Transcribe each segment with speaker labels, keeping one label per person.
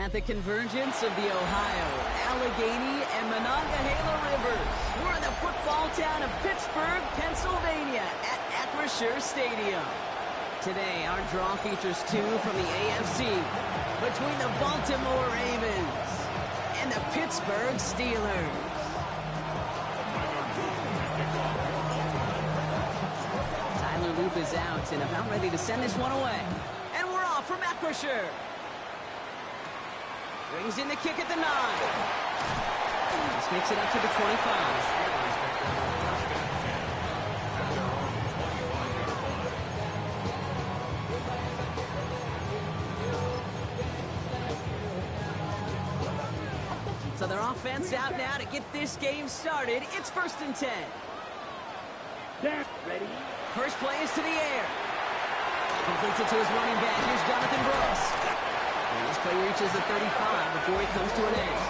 Speaker 1: At the convergence of the Ohio, Allegheny, and Monongahela Rivers, we're in the football town of Pittsburgh, Pennsylvania, at Acrisure Stadium. Today, our draw features two from the AFC, between the Baltimore Ravens and the Pittsburgh Steelers. Tyler Loop is out and about ready to send this one away. And we're off from Acrisure. Brings in the kick at the 9. This makes it up to the 25. So their offense out now to get this game started. It's 1st and 10.
Speaker 2: Ready.
Speaker 1: First play is to the air. Completes it to his running back. Here's Jonathan Brooks. And this play reaches the 35 before he comes to an end.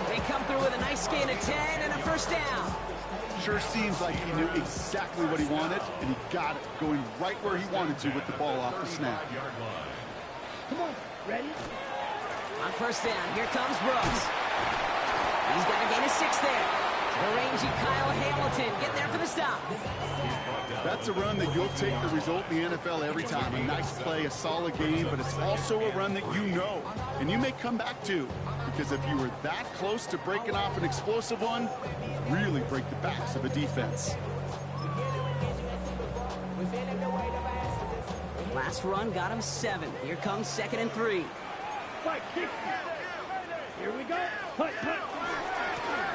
Speaker 1: They come through with a nice gain of 10 and a first down.
Speaker 3: Sure seems like he knew exactly what he wanted, and he got it, going right where he wanted to with the ball off the snap.
Speaker 2: Come on, ready?
Speaker 1: On first down, here comes Brooks. He's got a gain of 6 there. The rangy Kyle Hamilton getting there for the stop.
Speaker 3: That's a run that you'll take the result in the NFL every time. A nice play, a solid game, but it's also a run that you know, and you may come back to, because if you were that close to breaking off an explosive one, really break the backs of a defense.
Speaker 1: Last run got him 7. Here comes 2nd and 3.
Speaker 2: Here we go.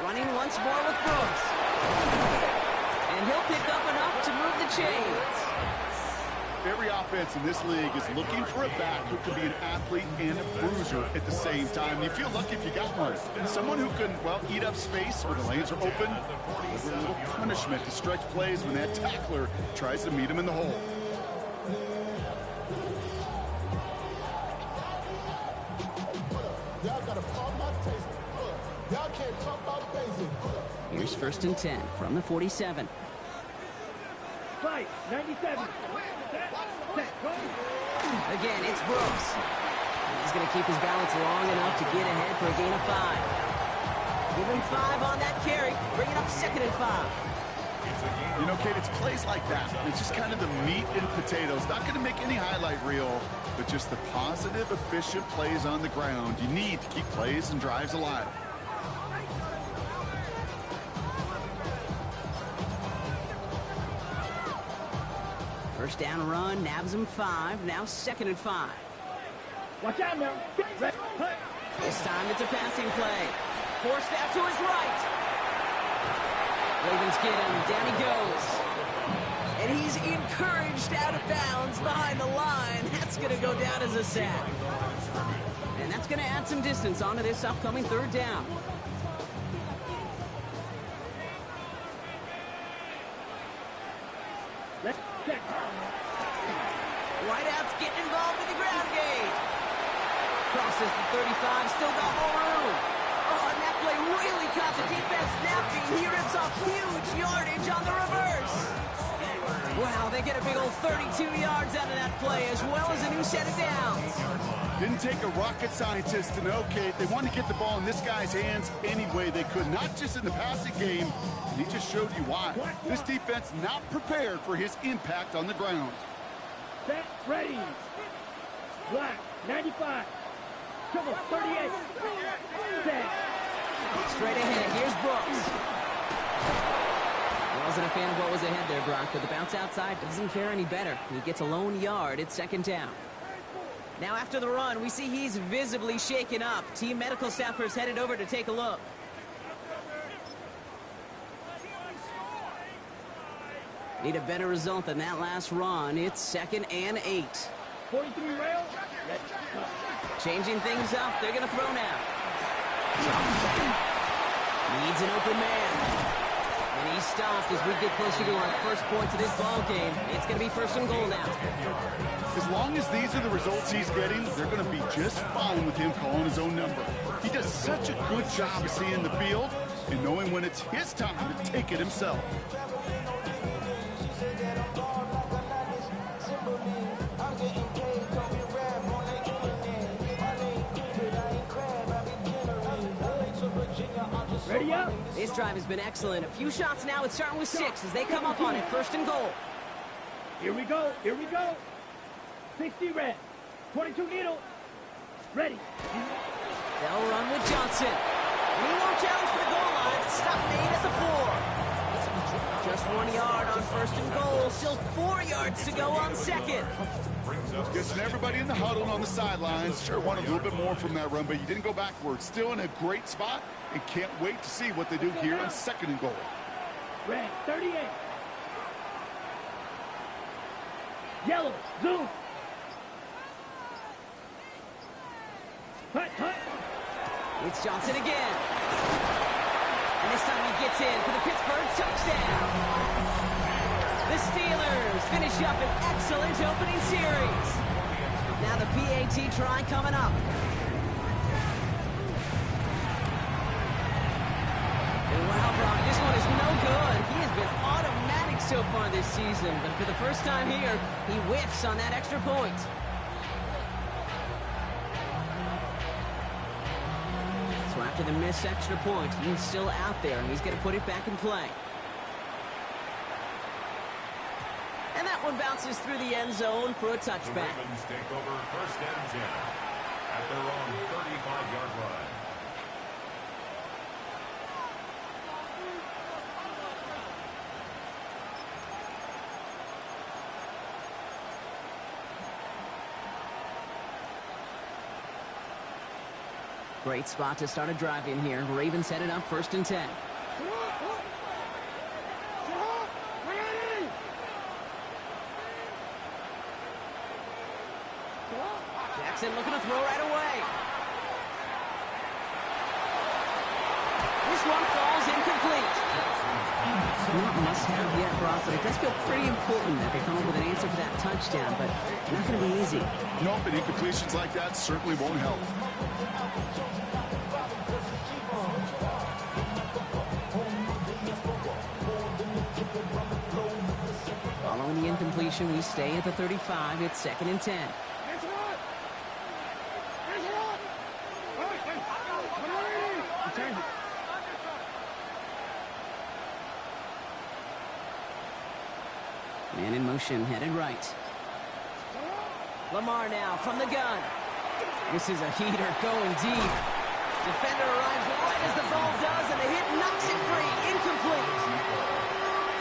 Speaker 1: Running once more with Brooks. And he'll pick up enough to move the chains.
Speaker 3: Every offense in this league is looking for a back who can be an athlete and a bruiser at the same time. You feel lucky if you got one. Someone who can, well, eat up space where the lanes are open. With a little punishment to stretch plays when that tackler tries to meet him in the hole.
Speaker 1: Here's 1st and 10 from the 47.
Speaker 2: Fight, 97.
Speaker 1: Again, it's Brooks. He's going to keep his balance long enough to get ahead for a gain of 5. Give him 5 on that carry. Bring it up 2nd and 5.
Speaker 3: You know, Kate, it's plays like that. It's just kind of the meat and potatoes. Not going to make any highlight reel, but just the positive, efficient plays on the ground. You need to keep plays and drives alive.
Speaker 1: First down run, nabs him 5. Now 2nd and 5.
Speaker 2: Watch out now.
Speaker 1: This time it's a passing play. Forced out to his right. Ravens get him. Down he goes. And he's encouraged out of bounds behind the line. That's going to go down as a sack. And that's going to add some distance onto this upcoming 3rd down. Wideouts getting involved in the ground game. Crosses the 35, still got more room. Oh, and that play really caught the defense napping. He rips off huge yardage on the reverse. Wow, they get a big old 32 yards out of that play, as well as a new set of downs.
Speaker 3: Didn't take a rocket scientist to know, Kate. They wanted to get the ball in this guy's hands any way they could, not just in the passing game. And he just showed you why. This defense not prepared for his impact on the ground.
Speaker 2: Set, ready. Black, 95. Come on, 38. Set.
Speaker 1: Straight ahead, here's Brooks. Wasn't a fan of what was ahead there, Brock, but the bounce outside doesn't fare any better. He gets a lone yard. It's 2nd down. Now after the run, we see he's visibly shaken up. Team medical staffers headed over to take a look. Need a better result than that last run. It's 2nd and 8.
Speaker 2: 43 rail.
Speaker 1: Changing things up. They're going to throw now. Needs an open man. And he's stopped as we get closer to our first points of this ball game. It's going to be 1st and goal now.
Speaker 3: As long as these are the results he's getting, they're going to be just fine with him calling his own number. He does such a good job of seeing the field and knowing when it's his time to take it himself.
Speaker 2: Ready up.
Speaker 1: This drive has been excellent. A few shots now. It's starting with 6 as they come up on it. 1st and goal.
Speaker 2: Here we go. Here we go. 60 red. 22 needle. Ready.
Speaker 1: They'll run with Johnson. And he won't challenge for the goal line. The stop made at the 4. Just 1 yard on 1st and goal. Still 4 yards to go on 2nd.
Speaker 3: Guessing everybody in the huddle and on the sidelines sure want a little bit more from that run, but you didn't go backwards. Still in a great spot and can't wait to see what they do here on 2nd and goal.
Speaker 2: Red, 38. Yellow, zoom. Hut, hut.
Speaker 1: It's Johnson again. And this time he gets in for the Pittsburgh touchdown. The Steelers finish up an excellent opening series. Now the PAT try coming up. And wow, Brock, this one is no good. He has been automatic so far this season, but for the first time here, he whiffs on that extra point. So after the missed extra point, he's still out there, and he's going to put it back in play. And that one bounces through the end zone for a touchback.
Speaker 4: The Ravens take over 1st and 10 at their own 35-yard line.
Speaker 1: Great spot to start a drive in here. Ravens headed up 1st and 10. Jackson looking to throw right away. This one falls incomplete. Not must-have yet, Brock, but it does feel pretty important that they come up with an answer for that touchdown, but not going to be easy.
Speaker 3: Nope, and incompletions like that certainly won't help.
Speaker 1: Following the incompletion, we stay at the 35. It's 2nd and 10. Man in motion, headed right. Lamar now from the gun. This is a heater going deep. Defender arrives right as the ball does, and the hit knocks it free. Incomplete.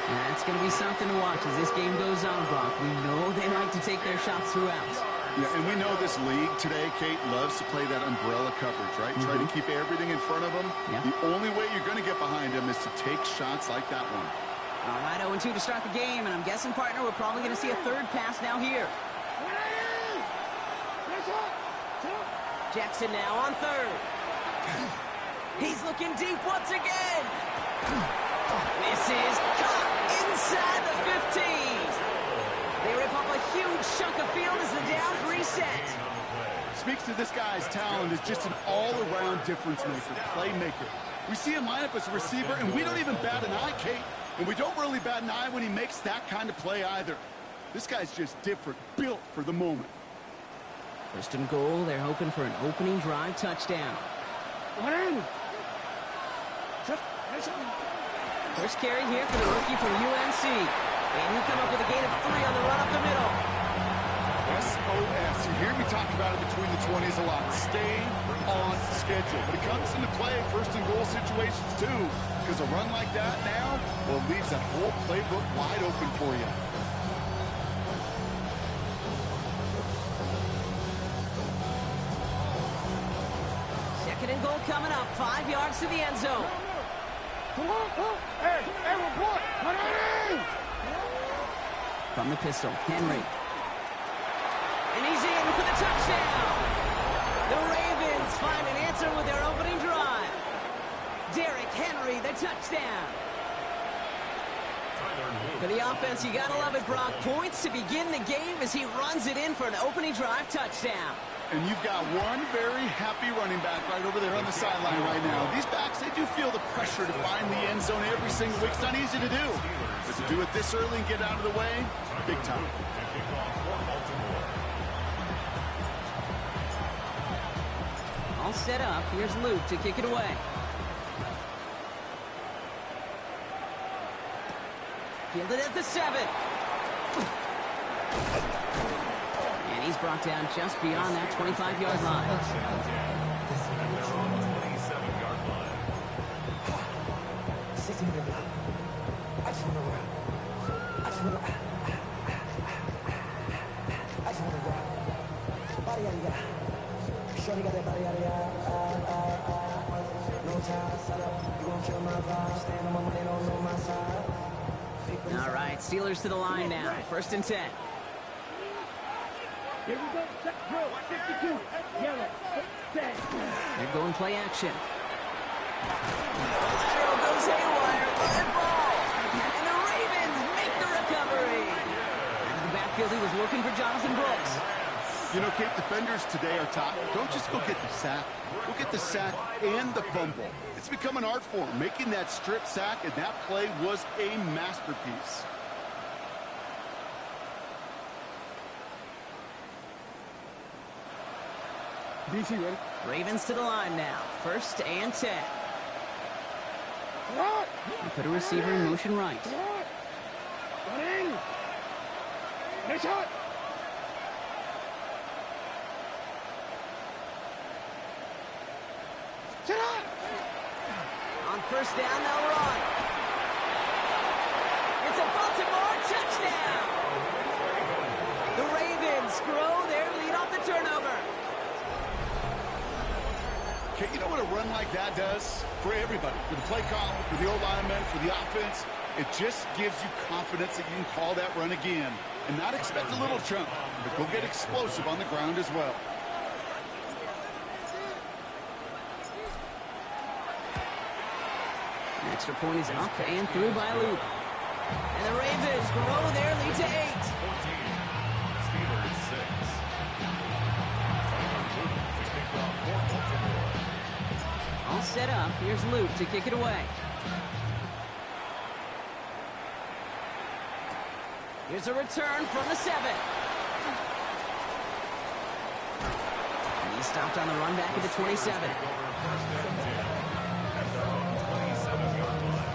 Speaker 1: And that's going to be something to watch as this game goes on, Brock. We know they like to take their shots throughout.
Speaker 3: Yeah, and we know this league today, Kate, loves to play that umbrella coverage, right? Try to keep everything in front of them.
Speaker 1: Yeah.
Speaker 3: The only way you're going to get behind them is to take shots like that one.
Speaker 1: All right, 0-2 to start the game, and I'm guessing, partner, we're probably going to see a 3rd pass now here. Jackson now on 3rd. He's looking deep once again. This is caught inside the 15. They rip off a huge chunk of field as the downs reset.
Speaker 3: Speaks to this guy's talent as just an all-around difference maker, playmaker. We see him line up as a receiver, and we don't even bat an eye, Kate. And we don't really bat an eye when he makes that kind of play either. This guy's just different, built for the moment.
Speaker 1: 1st and goal, they're hoping for an opening drive touchdown. First carry here for the rookie from UNC. And he'll come up with a gain of 3 on the run up the middle.
Speaker 3: SOS. You hear me talk about it between the 20s a lot. Stay on schedule. But it comes into play 1st and goal situations too. Because a run like that now, well, leaves that whole playbook wide open for you.
Speaker 1: Second and goal coming up. 5 yards to the end zone. From the pistol, Henry. And he's in for the touchdown. The Ravens find an answer with their opening drive. Derrick Henry, the touchdown. For the offense, you gotta love it, Brock. Points to begin the game as he runs it in for an opening drive touchdown.
Speaker 3: And you've got one very happy running back right over there on the sideline right now. These backs, they do feel the pressure to find the end zone every single week. It's not easy to do. But to do it this early and get out of the way, big time.
Speaker 1: All set up. Here's Luke to kick it away. Fielded at the 7. And he's brought down just beyond that 25-yard line.
Speaker 4: At their own 27-yard line.
Speaker 1: All right, Steelers to the line now. 1st and 10.
Speaker 2: Here we go. Set drill. 52. Yellow. Set.
Speaker 1: They're going play action. Lateral goes haywire. Good ball. And the Ravens make the recovery. Into the backfield, he was looking for Jonathan Brooks.
Speaker 3: You know, Cape, defenders today are taught, don't just go get the sack. Go get the sack and the fumble. It's become an art form, making that strip sack, and that play was a masterpiece.
Speaker 2: DC ready.
Speaker 1: Ravens to the line now. 1st and 10. They put a receiver in motion right.
Speaker 2: Running. Nice shot. Set up.
Speaker 1: On 1st down, they'll run. It's a Baltimore touchdown. The Ravens grow their lead off the turnover.
Speaker 3: Okay, you know what a run like that does? For everybody, for the play call, for the O-lineman, for the offense, it just gives you confidence that you can call that run again and not expect a little chunk, but go get explosive on the ground as well.
Speaker 1: An extra point is up and through by Luke. And the Ravens grow their lead to 8.
Speaker 4: 14. Steelers 6. To kick off for Baltimore.
Speaker 1: All set up. Here's Luke to kick it away. Here's a return from the 7. And he's stopped on the run back at the 27.
Speaker 4: First and 10. At their own 27-yard line.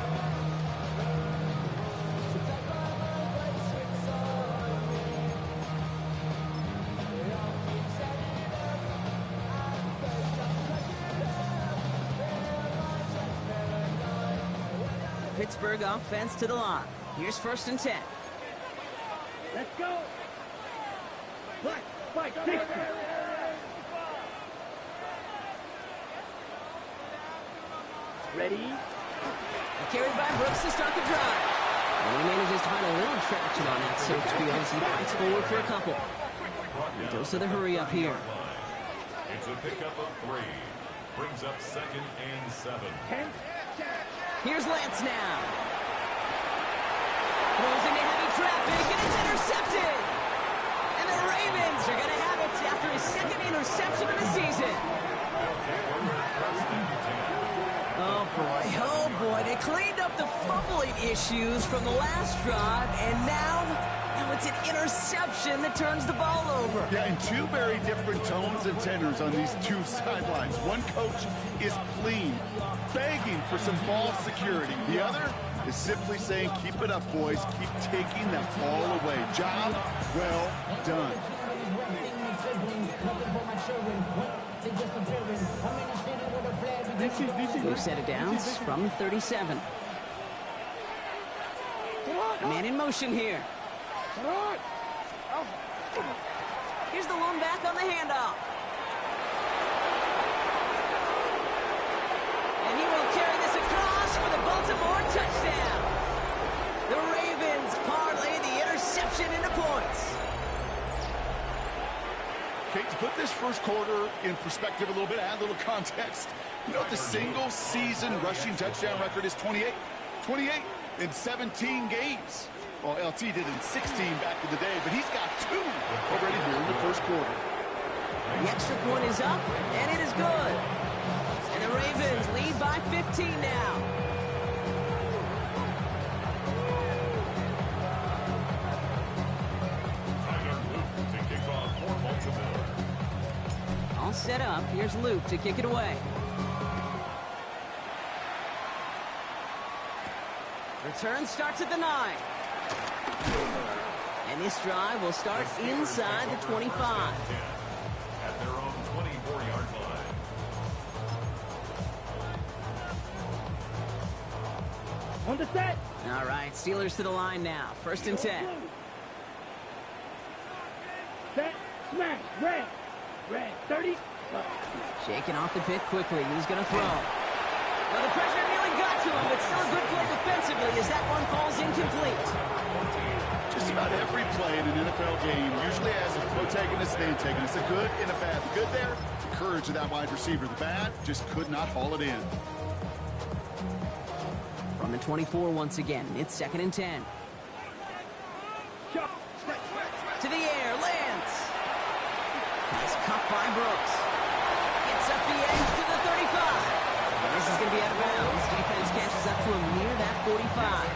Speaker 1: Pittsburgh offense to the line. Here's 1st and 10.
Speaker 2: Let's go. Black, fight, 60. Ready?
Speaker 1: Carried by Brooks to start the drive. And he manages to find a little traction on that search field as he fights forward for a couple. He goes to the hurry up here.
Speaker 4: It's a pickup of 3. Brings up 2nd and 7.
Speaker 2: 10.
Speaker 1: Here's Lance now. Throws into heavy traffic, and it's intercepted. And the Ravens are going to have it after his 2nd interception of the season. Oh boy, they cleaned up the fumbling issues from the last drive, and now it's an interception that turns the ball over.
Speaker 3: Yeah, and two very different tones and tenors on these two sidelines. One coach is pleading, begging for some ball security. The other is simply saying, keep it up, boys. Keep taking that ball away. Job well done.
Speaker 1: New set of downs from the 37. Man in motion here. Here's the lone back on the handoff. And he will carry this across for the Baltimore touchdown. The Ravens parlay the interception into points.
Speaker 3: Okay, to put this first quarter in perspective a little bit, add a little context. You know what the single-season rushing touchdown record is? 28. 28 in 17 games. Well, LT did in 16 back in the day, but he's got 2 already here in the first quarter.
Speaker 1: The extra point is up, and it is good. And the Ravens lead by 15 now. All set up. Here's Luke to kick it away. Return starts at the 9. And this drive will start inside the 25.
Speaker 4: At their own 24-yard line.
Speaker 2: On the set.
Speaker 1: All right, Steelers to the line now. 1st and 10.
Speaker 2: Set. Smash. Red. Red. 30.
Speaker 1: Shaking off the pit quickly. He's going to throw. Well, the pressure nearly got to him, but still a good play defensively as that one falls incomplete.
Speaker 3: Just about every play in an NFL game usually has a protagonist and antagonist, a good and a bad. The good there, the courage of that wide receiver. The bad, just could not haul it in.
Speaker 1: From the 24 once again, it's 2nd and 10. To the air, lands. Nice cut by Brooks. Gets up the edge to the 35. And this is going to be out of bounds. Defense catches up to him near that 45.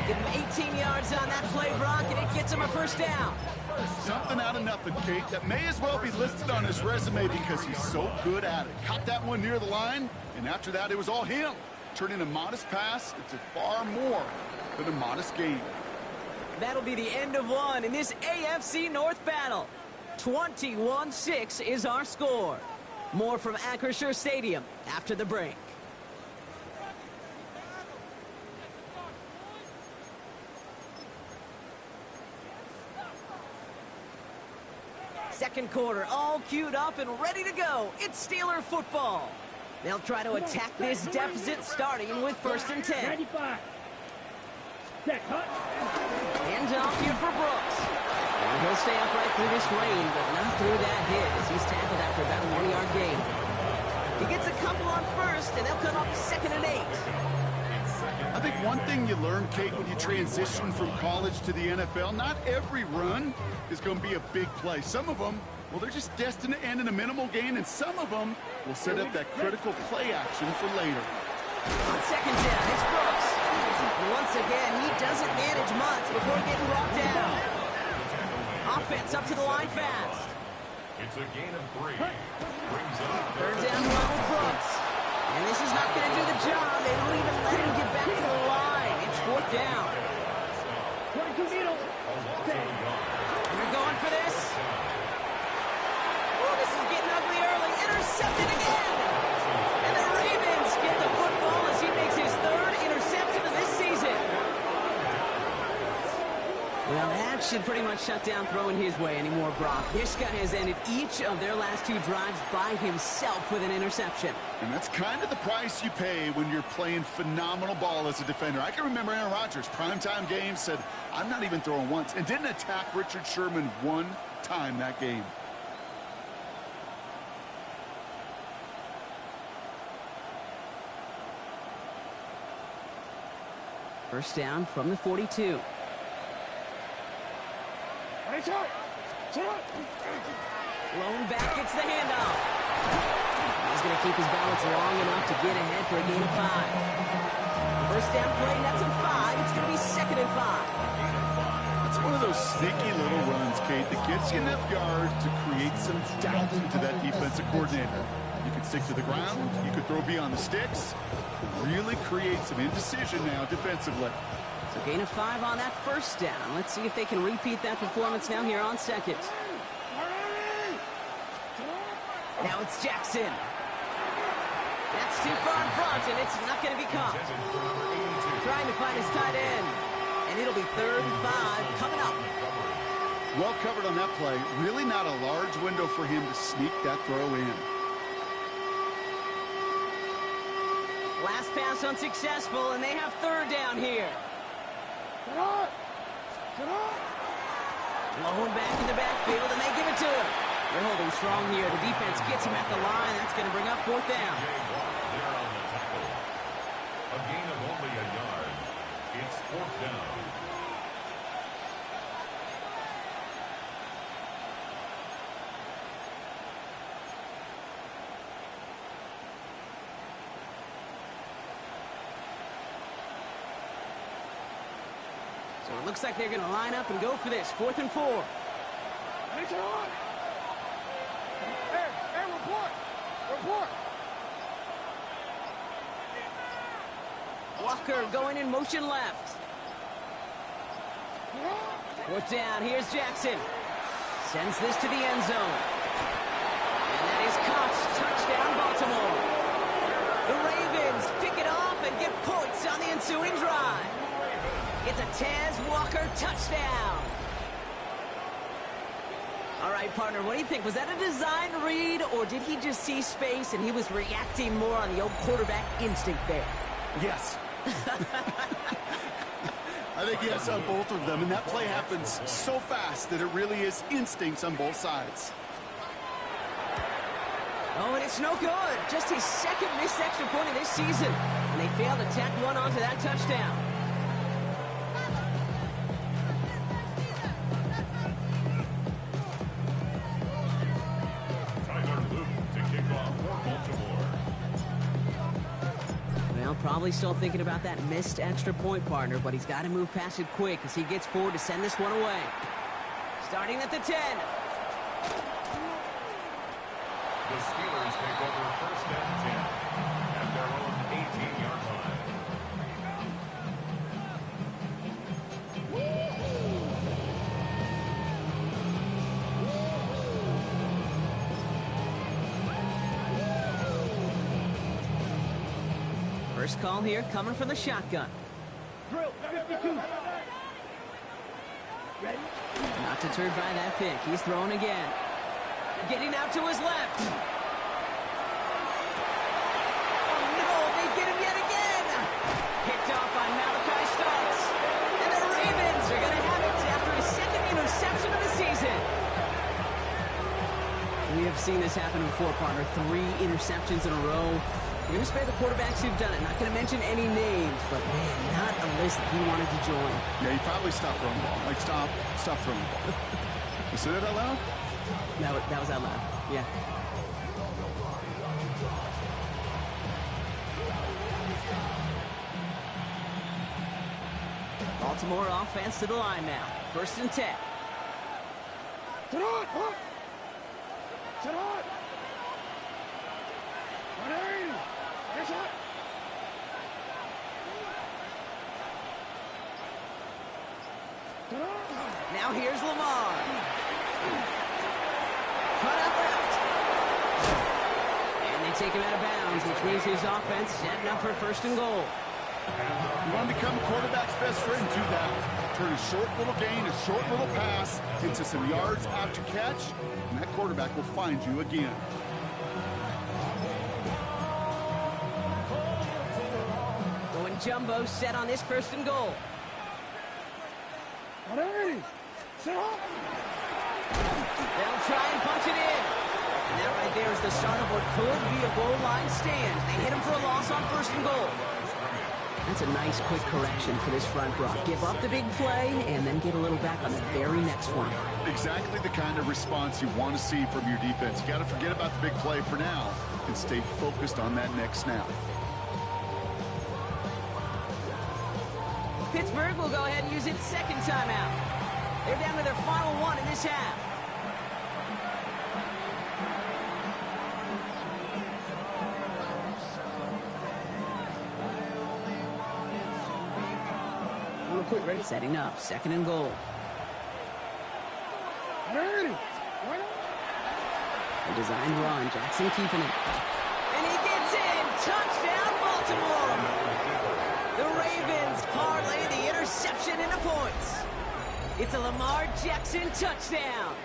Speaker 1: Give him 18 yards on that play, Brock, and it gets him a 1st down.
Speaker 3: Something out of nothing, Kate, that may as well be listed on his resume because he's so good at it. Caught that one near the line, and after that, it was all him. Turning a modest pass into far more than a modest game.
Speaker 1: That'll be the end of one in this AFC North battle. 21-6 is our score. More from Acrisure Stadium after the break. Second quarter, all queued up and ready to go. It's Steeler football. They'll try to attack this deficit starting with 1st and 10.
Speaker 2: 95. Set. Cut.
Speaker 1: Hands off here for Brooks. And he'll stay upright through this rain, but not through that hit as he's tackled after about a 1-yard gain. He gets a couple on 1st, and they'll come up 2nd and 8.
Speaker 3: I think one thing you learn, Kate, when you transition from college to the NFL, not every run is going to be a big play. Some of them, well, they're just destined to end in a minimal gain, and some of them will set up that critical play action for later.
Speaker 1: On 2nd down, it's Brooks. And once again, he doesn't manage much before getting brought down. Offense up to the line fast.
Speaker 4: It's a gain of 3. Brings up
Speaker 1: 3rd down Ronald Brooks. And this is not going to do the job. They don't even let him get back to the line. It's 4th down.
Speaker 2: 22 needle.
Speaker 1: And they're going for this. Oh, this is getting ugly early. Intercepted again. And the Ravens get the football as he makes his 3rd interception of this season. Well, that should pretty much shut down throwing his way anymore, Brock. This guy has ended each of their last 2 drives by himself with an interception.
Speaker 3: And that's kind of the price you pay when you're playing phenomenal ball as a defender. I can remember Aaron Rodgers, primetime game, said, I'm not even throwing once, and didn't attack Richard Sherman one time that game.
Speaker 1: First down from the 42. Lone back gets the handoff. He's going to keep his balance long enough to get ahead for a gain of 5. First down play, that's a 5. It's going to be 2nd and 5.
Speaker 3: It's one of those sneaky little runs, Kate, that gets you enough yards to create some doubt into that defensive coordinator. You could stick to the ground. You could throw beyond the sticks. Really create some indecision now defensively.
Speaker 1: So gain of 5 on that first down. Let's see if they can repeat that performance now here on 2nd. Now it's Jackson. That's too far in front, and it's not going to be caught. Trying to find his tight end. And it'll be 3rd and 5 coming up.
Speaker 3: Well covered on that play. Really not a large window for him to sneak that throw in.
Speaker 1: Last pass unsuccessful, and they have 3rd down here. Lone back in the backfield, and they give it to him. They're holding strong here. The defense gets him at the line. That's going to bring up 4th down.
Speaker 4: There on the tackle. A gain of only a yard. It's 4th down.
Speaker 1: So it looks like they're going to line up and go for this. 4th and 4.
Speaker 2: Report.
Speaker 1: Walker going in motion left. Fourth down, here's Jackson. Sends this to the end zone. And that is caught. Touchdown, Baltimore. The Ravens pick it off and get points on the ensuing drive. It's a Taz Walker touchdown. All right, partner, what do you think? Was that a design read, or did he just see space and he was reacting more on the old quarterback instinct there?
Speaker 3: Yes. I think yes on both of them, and that play happens so fast that it really is instincts on both sides.
Speaker 1: Oh, and it's no good. Just his second missed extra point of this season, and they failed to tack one onto that touchdown. Well, probably still thinking about that missed extra point, partner, but he's got to move past it quick as he gets forward to send this one away. Starting at the 10.
Speaker 4: The Steelers take over first and 10 at their own 18-yard line.
Speaker 1: First call here coming from the shotgun.
Speaker 2: Drill, 52. Ready?
Speaker 1: Not deterred by that pick. He's throwing again. Getting out to his left. Oh, no, they get him yet again. Picked off by Malachi Starks. And the Ravens are going to have it after his second interception of the season. We have seen this happen before, partner. 3 interceptions in a row. We're going to spare the quarterbacks who've done it. Not going to mention any names, but, man, not a list that he wanted to join.
Speaker 3: Yeah, he probably stopped throwing the ball. Like, stop throwing the ball. You said it out loud?
Speaker 1: That was out loud. Yeah. Baltimore offense to the line now. First and 10.
Speaker 2: Sit on! Sit on! 180! Yes, sir! Sit on!
Speaker 1: Now here's Lamar. Cut out left. And they take him out of bounds, which means his offense setting up for first and goal.
Speaker 3: You want to become quarterback's best friend, do that. Turn a short little gain, a short little pass into some yards after catch, and that quarterback will find you again.
Speaker 1: Going jumbo set on this first and goal.
Speaker 2: 180! Sit on!
Speaker 1: They'll try and punch it in. And that right there is the start of what could be a goal line stand. They hit him for a loss on first and goal. That's a nice quick correction for this front row. Give up the big play and then get a little back on the very next one.
Speaker 3: Exactly the kind of response you want to see from your defense. You got to forget about the big play for now and stay focused on that next snap.
Speaker 1: Pittsburgh will go ahead and use its second timeout. They're down to their final one in this half.
Speaker 2: Real quick, ready?
Speaker 1: Setting up, second and goal.
Speaker 2: 180!
Speaker 1: A designed run, Jackson keeping it. And he gets in! Touchdown, Baltimore! The Ravens parlay the interception into points. It's a Lamar Jackson touchdown.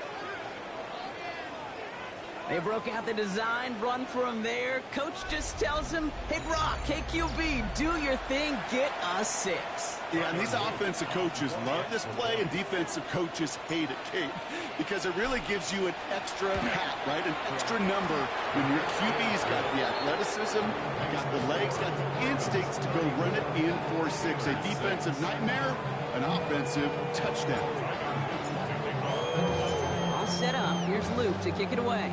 Speaker 1: They broke out the design run for him there. Coach just tells him, hey, Brock, hey, QB, do your thing, get us 6.
Speaker 3: Yeah, and these offensive coaches love this play, and defensive coaches hate it, Kate, because it really gives you an extra hat, right? An extra number when your QB's got the athleticism, got the legs, got the instincts to go run it in for 6. A defensive nightmare, an offensive touchdown.
Speaker 1: All set up. Here's Luke to kick it away.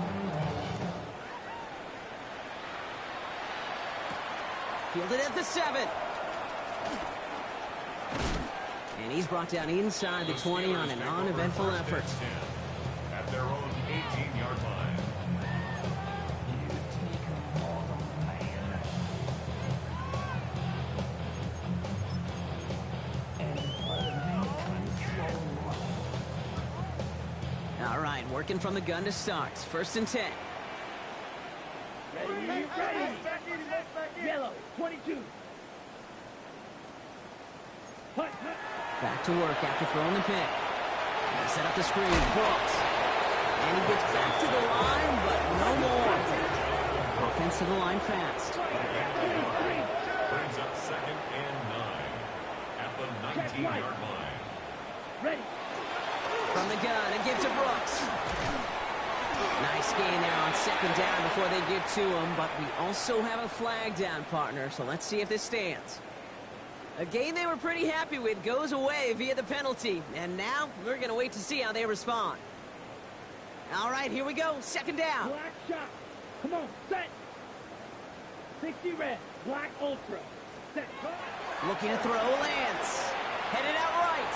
Speaker 1: Fielded at the 7. And he's brought down inside the 20 on an uneventful effort.
Speaker 4: At their own 18-yard line.
Speaker 1: working from the gun to start. 1st and 10.
Speaker 2: Ready. Yellow, 22. Hut.
Speaker 1: Back to work after throwing the pick. They set up the screen. Brooks. And he gets back to the line, but no more. Offense to the line fast.
Speaker 4: Brings up 2nd and 9 at the 19-yard line.
Speaker 2: Ready.
Speaker 1: From the gun and give to Brooks. Nice gain there on 2nd down before they get to him, but we also have a flag down, partner, so let's see if this stands. A game they were pretty happy with goes away via the penalty, and now we're going to wait to see how they respond. All right, here we go. 2nd down.
Speaker 2: Black shot. Come on, set. 60 red. Black ultra. Set.
Speaker 1: Looking to throw. Lance. Headed out right.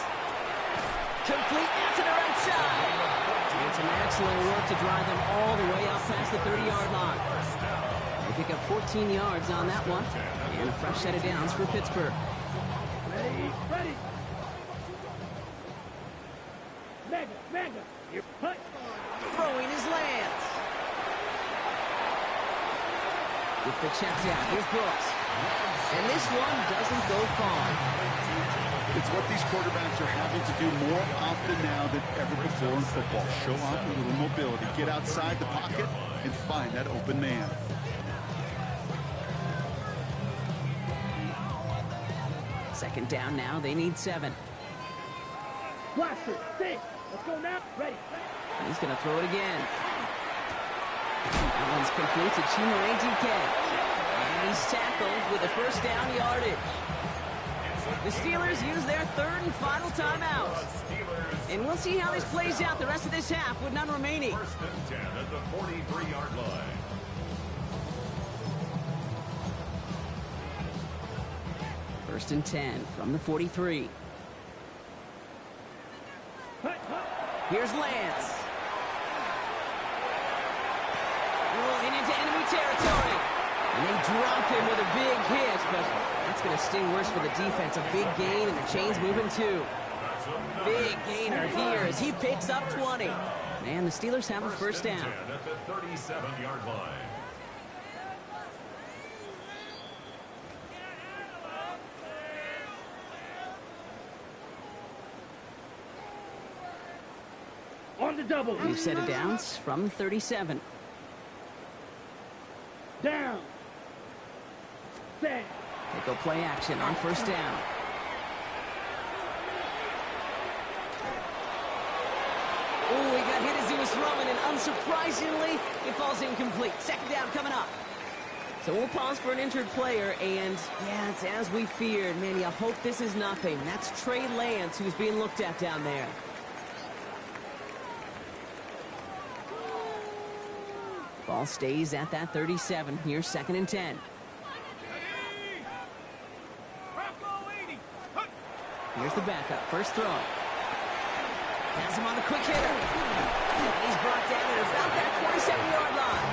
Speaker 1: Complete out to the right side. And some excellent work to drive them all the way out past the 30-yard line. They pick up 14 yards on that one. And a fresh set of downs for Pittsburgh.
Speaker 2: Ready. Mega. Your putt.
Speaker 1: Throwing his Lance. Gets the check down. Here's Brooks. And this one doesn't go far.
Speaker 3: It's what these quarterbacks are having to do more often now than ever before in football. Show off a little mobility. Get outside the pocket and find that open man.
Speaker 1: Second down now. They need 7.
Speaker 2: Blaster. 6. Let's go now. Ready.
Speaker 1: He's going to throw it again. That one's complete to Chimere DK. And he's tackled with a 1st down yardage. The Steelers use their 3rd and final timeout. And we'll see how this plays out the rest of this half with none remaining.
Speaker 4: 1st and 10 at the 43-yard line.
Speaker 1: First and 10 from the 43. Here's Lance. Rolling into enemy territory. And they drop him with a big hit, but that's going to sting worse for the defense. A big gain, and the chain's moving too. Big gainer here as he picks up 20. Man, the Steelers have a 1st down.
Speaker 4: At the 37-yard line.
Speaker 2: On the double.
Speaker 1: New set of downs from 37.
Speaker 2: Down. Set.
Speaker 1: They go play action on 1st down. Oh, he got hit as he was throwing, and unsurprisingly, it falls incomplete. 2nd down coming up. So we'll pause for an injured player, and yeah, it's as we feared. Man, you hope this is nothing. That's Trey Lance who's being looked at down there. Ball stays at that 37. Here's 2nd and 10. Here's the backup. 1st throw. Has him on the quick hitter. And he's brought down at about that 27-yard line.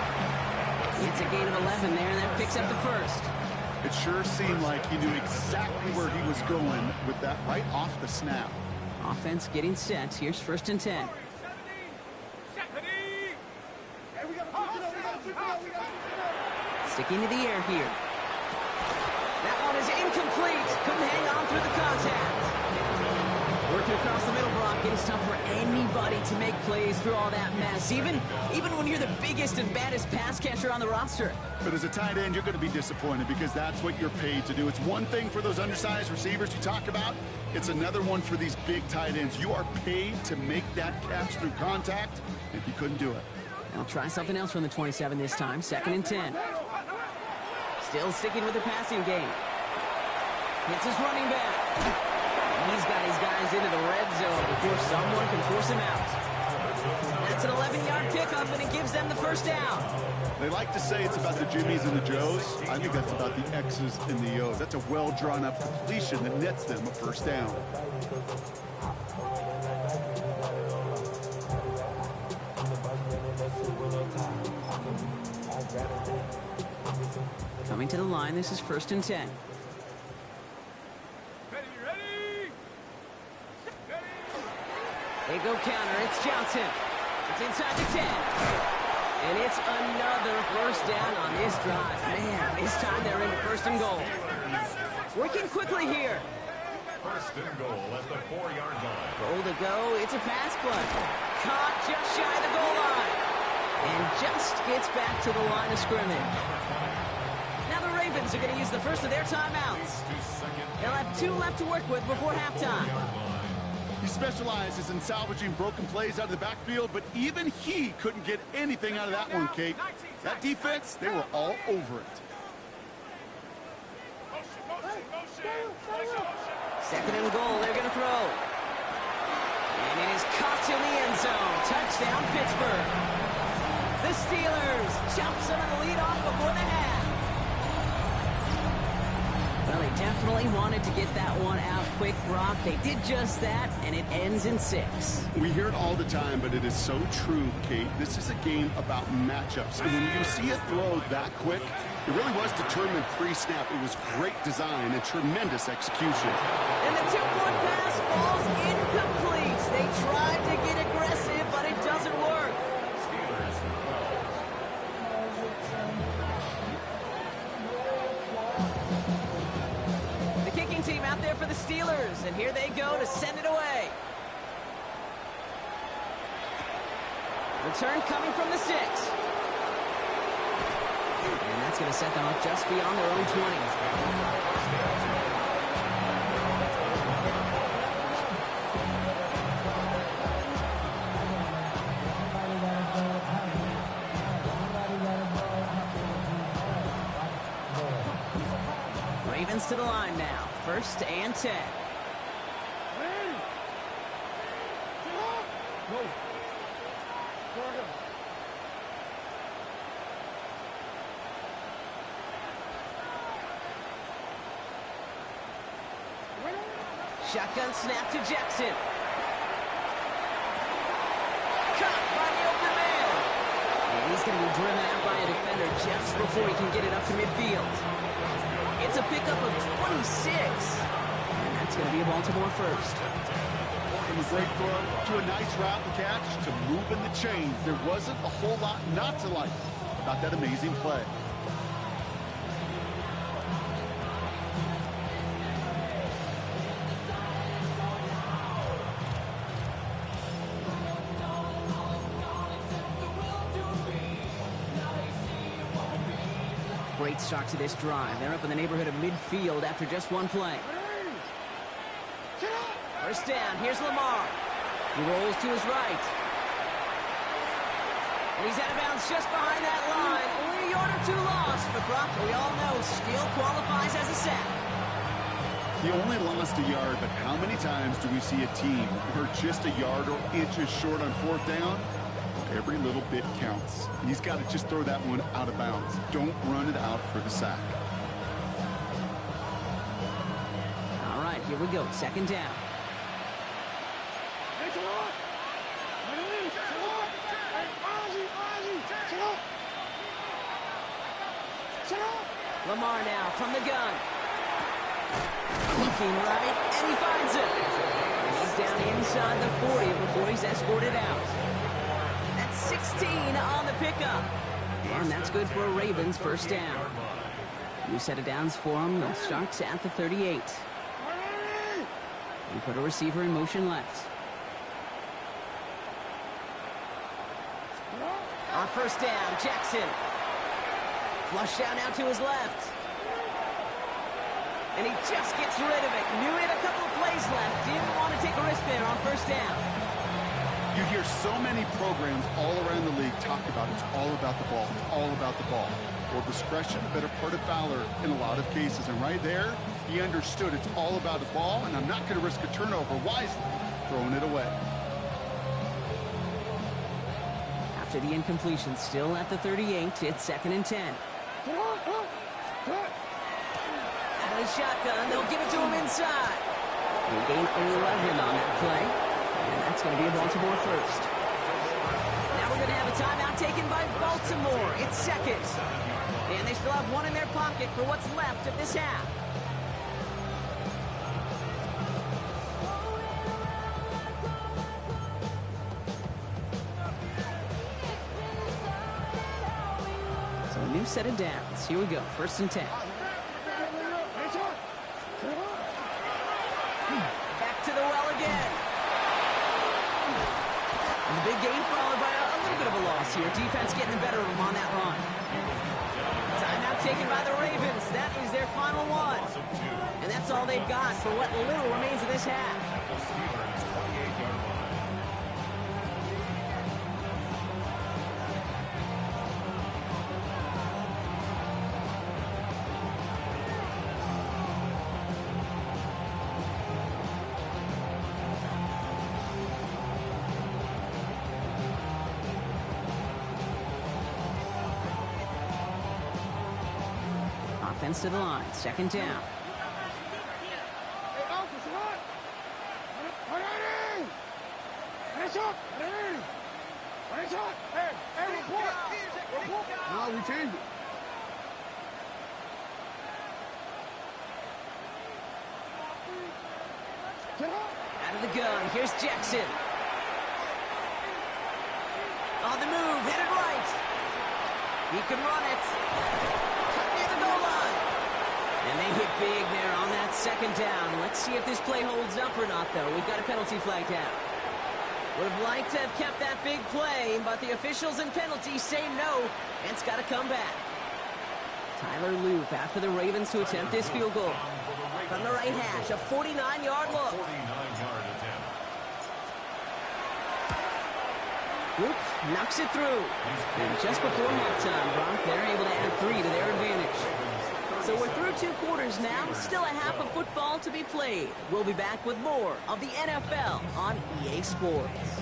Speaker 1: It's a gain of 11 there, and that picks up the 1st.
Speaker 3: It sure seemed like he knew exactly where he was going with that right off the snap.
Speaker 1: Offense getting set. Here's 1st and 10. Sticking to the air here. That one is incomplete. Couldn't hang on through the contact. Working across the middle, Brock. It is tough for anybody to make plays through all that mess, even when you're the biggest and baddest pass catcher on the roster.
Speaker 3: But as a tight end, you're going to be disappointed because that's what you're paid to do. It's one thing for those undersized receivers you talk about. It's another one for these big tight ends. You are paid to make that catch through contact, and you couldn't do it.
Speaker 1: I'll try something else from the 27 this time. 2nd and 10. Still sticking with the passing game. It's his running back. And he's got his guys into the red zone before someone can force him out. That's an 11-yard pickup, and it gives them the 1st down.
Speaker 3: They like to say it's about the Jimmies and the Joes. I think that's about the X's and the O's. That's a well-drawn-up completion that nets them a 1st down.
Speaker 1: Coming to the line, this is 1st and 10. They go counter. It's Johnson. It's inside the 10. And it's another first down on this drive. Man, this time they're into first and goal. Working quickly here.
Speaker 4: First and goal at the 4-yard line.
Speaker 1: Goal to go. It's a pass play. Caught just shy of the goal line. And just gets back to the line of scrimmage. Now the Ravens are going to use the first of their timeouts. They'll have 2 left to work with before halftime.
Speaker 3: He specializes in salvaging broken plays out of the backfield, but even he couldn't get anything out of that one, Kate. That defense, they were all over it.
Speaker 1: Second and goal, they're going to throw. And it is caught in the end zone. Touchdown, Pittsburgh. The Steelers chop some of the lead off before the half. Well, they definitely wanted to get that one out quick, Brock. They did just that, and it ends in 6.
Speaker 3: We hear it all the time, but it is so true, Kate. This is a game about matchups. And when you see a throw that quick, it really was determined pre-snap. It was great design and tremendous execution.
Speaker 1: And the 2-point pass falls incomplete. They tried to get aggressive, but it doesn't work. The kicking team out there for the Steelers, and here they go to send it away. Return coming from the 6. And that's going to set them up just beyond their own 20s. Ravens to the line now. First and 10. Shotgun snap to Jackson. Caught by the open man. And he's going to be driven out by a defender just before he can get it up to midfield. It's a pickup of 26. And that's going to be a Baltimore first.
Speaker 3: From a great throw to a nice route and catch to moving the chains. There wasn't a whole lot not to like about that amazing play.
Speaker 1: Great start to this drive. They're up in the neighborhood of midfield after just one play. First down. Here's Lamar. He rolls to his right. And he's out of bounds just behind that line. Only a yard or 2 lost. But Brock, we all know, still qualifies as a sack.
Speaker 3: He only lost a yard, but how many times do we see a team who are just a yard or inches short on 4th down? Every little bit counts. He's got to just throw that one out of bounds. Don't run it out for the sack.
Speaker 1: All right, here we go. Second down. Lamar now from the gun. Looking right, and he finds it. And he's down inside the 40 before he's escorted out. That's 16 on the pickup. And that's good for a Ravens first down. New set of downs for them. They'll start at the 38. And put a receiver in motion left. On first down, Jackson. Flush down now to his left. And he just gets rid of it. Knew he had a couple of plays left. Didn't want to take a risk there on first down.
Speaker 3: You hear so many programs all around the league talk about it's all about the ball. It's all about the ball. Well, discretion, the better part of valor in a lot of cases. And right there, he understood it's all about the ball, and I'm not going to risk a turnover wisely, throwing it away.
Speaker 1: After the incompletion, still at the 38, it's second and 10. Out of the shotgun, they'll give it to him inside. They gain 11 on that play, and that's going to be a Baltimore first. Now we're going to have a timeout taken by Baltimore. It's second. And they still have one in their pocket for what's left of this half. So a new set of downs. Here we go. 1st and 10. Back to the well again. And the big gain followed by a little bit of a loss here. Defense getting the better of them on that run. Timeout taken by the Ravens. That is their final one. And that's all they've got for what little remains of this half.
Speaker 4: The Steelers' 28-yard line.
Speaker 1: Offense to the line. 2nd down.
Speaker 2: No, we changed it.
Speaker 1: Out of the gun. Here's Jackson. On the move. Headed right. He can run it. Cut near the goal line. And they hit big there on that 2nd down. Let's see if this play holds up or not, though. We've got a penalty flag down. Would have liked to have kept that big play, but the officials and penalties say no, and it's got to come back. Tyler Loop after the Ravens to attempt this field goal. From the right hash, a 49-yard look.
Speaker 4: 49-yard attempt.
Speaker 1: Loop knocks it through. And just before halftime, Bronk, they're able to add 3 to their advantage. So we're through 2 quarters now, still a half of football to be played. We'll be back with more of the NFL on EA Sports.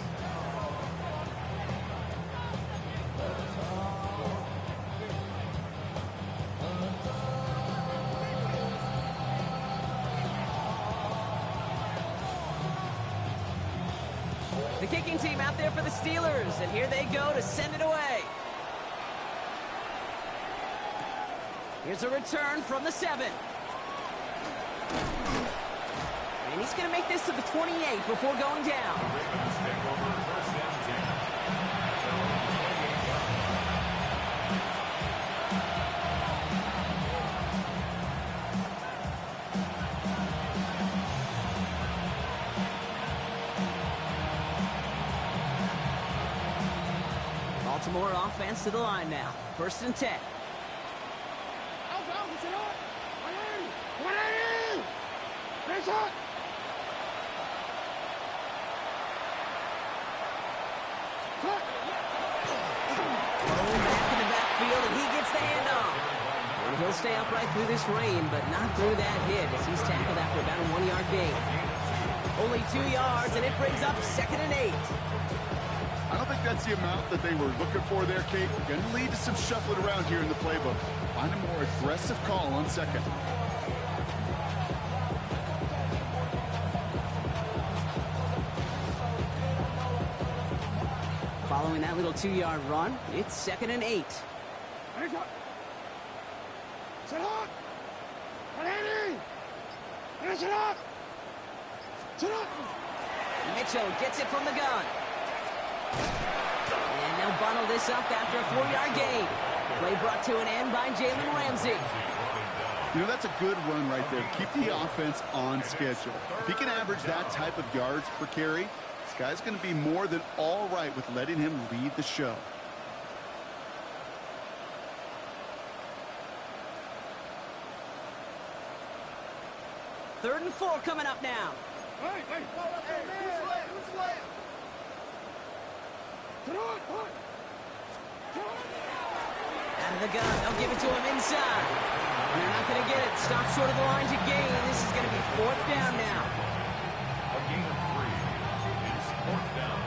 Speaker 1: The kicking team out there for the Steelers, and here they go to send it away. Here's a return from the 7. And he's going to make this to the 28 before going down.
Speaker 4: Ravens take over 1st and 10.
Speaker 1: Baltimore offense to the line now. 1st and 10. He'll stay upright through this rain, but not through that hit as he's tackled after about a 1-yard gain. Only 2 yards, and it brings up 2nd and 8.
Speaker 3: I don't think that's the amount that they were looking for there, Kate. Going to lead to some shuffling around here in the playbook. Find a more aggressive call on 2nd.
Speaker 1: Following that little 2-yard run, it's 2nd and 8.
Speaker 2: Sit up! Sit up! Sit up!
Speaker 1: Mitchell gets it from the gun. And they'll bundle this up after a 4-yard gain. Play brought to an end by Jalen Ramsey.
Speaker 3: You know, that's a good run right there. Keep the offense on schedule. If he can average that type of yards per carry, this guy's going to be more than all right with letting him lead the show.
Speaker 1: Third and 4 coming up now.
Speaker 2: Hey, who's late?
Speaker 1: Out of the gun, they'll give it to him inside. And they're not going to get it. Stop short of the line to gain. This is going to be 4th down now.
Speaker 4: A gain of 3. It's 4th down.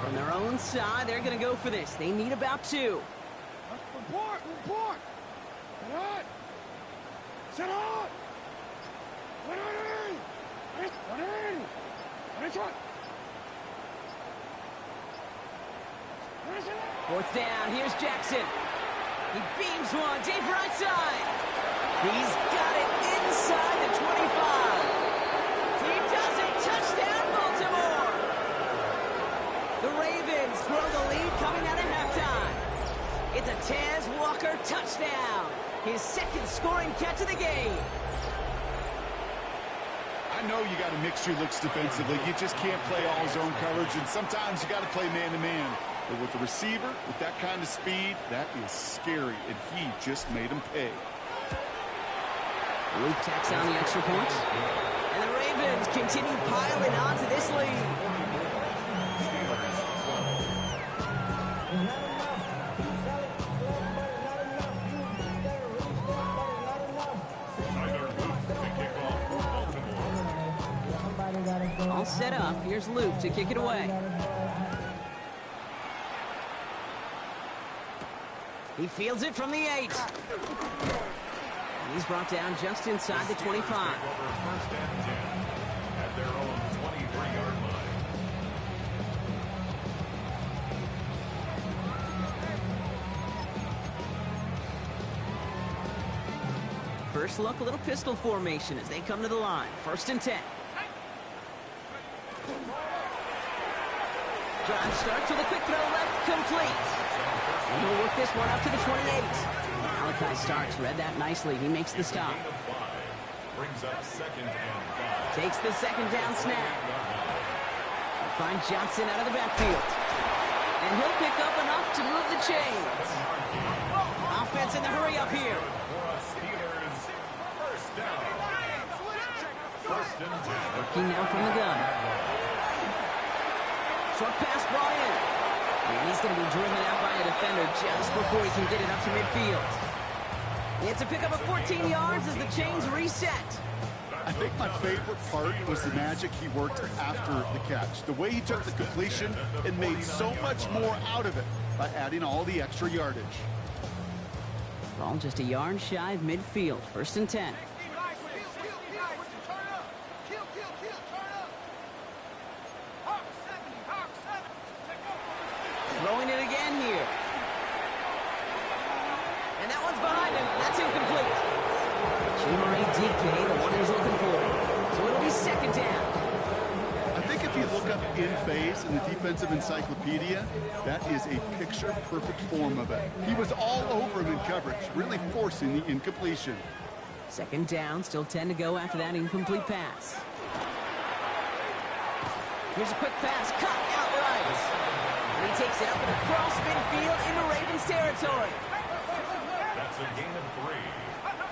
Speaker 1: From their own side, they're going to go for this. They need about 2.
Speaker 2: Report! Sit up!
Speaker 1: Fourth down, here's Jackson. He beams one, deep right side. He's got it inside the 25. He does it, touchdown Baltimore. The Ravens grow the lead coming out of halftime. It's a Taz Walker touchdown. His second scoring catch of the game.
Speaker 3: I know you got to mix your looks defensively. You just can't play all zone coverage, and sometimes you got to play man-to-man. But with the receiver, with that kind of speed, that is scary, and he just made him pay.
Speaker 1: Luke tacks on the extra point. And the Ravens continue piling on to this lead. All set up. Here's Luke to kick it away. He fields it from the 8. And he's brought down just inside the 25.
Speaker 4: First and 10 at their own 23-yard line.
Speaker 1: First look, a little pistol formation as they come to the line. First and 10. Drive starts with a quick throw left, complete. And he'll work this one up to the 28. Malachi Starks read that nicely. He makes the stop.
Speaker 4: Brings up second and 5.
Speaker 1: Takes the second down snap. He'll find Johnson out of the backfield. And he'll pick up enough to move the chains. Offense in the hurry up here.
Speaker 4: Steelers first down. First and 10.
Speaker 1: Working now from the gun. Short pass brought in. And he's going to be driven out by a defender just before he can get it up to midfield. It's a pickup of 14 yards as the chains reset.
Speaker 3: I think my favorite part was the magic he worked after the catch. The way he took the completion and made so much more out of it by adding all the extra yardage.
Speaker 1: Ball just a yard shy of midfield. First and 10. Throwing it again here. And that one's behind him. That's incomplete. Chimere DK, the one he's looking for. So it'll be second down.
Speaker 3: I think if you look up in phase in the defensive encyclopedia, that is a picture-perfect form of it. He was all over him in coverage, really forcing the incompletion.
Speaker 1: Second down, still 10 to go after that incomplete pass. Here's a quick pass, cut outright. And he takes it up and across midfield into Ravens territory.
Speaker 4: That's a gain of 3.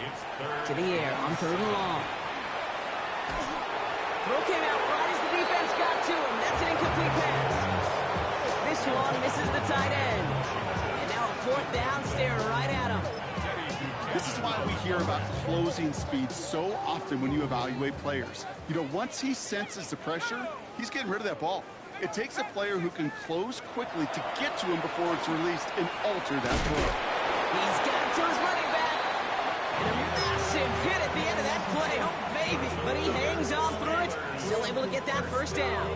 Speaker 4: It's third.
Speaker 1: To the air on third and long. Throw came out right as the defense got to him. That's an incomplete pass. This one misses the tight end. And now a fourth down, staring right at him.
Speaker 3: This is why we hear about closing speed so often when you evaluate players. You know, once he senses the pressure, he's getting rid of that ball. It takes a player who can close quickly to get to him before it's released and alter that throw.
Speaker 1: He's got it to his running back. And a massive hit at the end of that play. Oh, baby. But he hangs on through it. Still able to get that first down.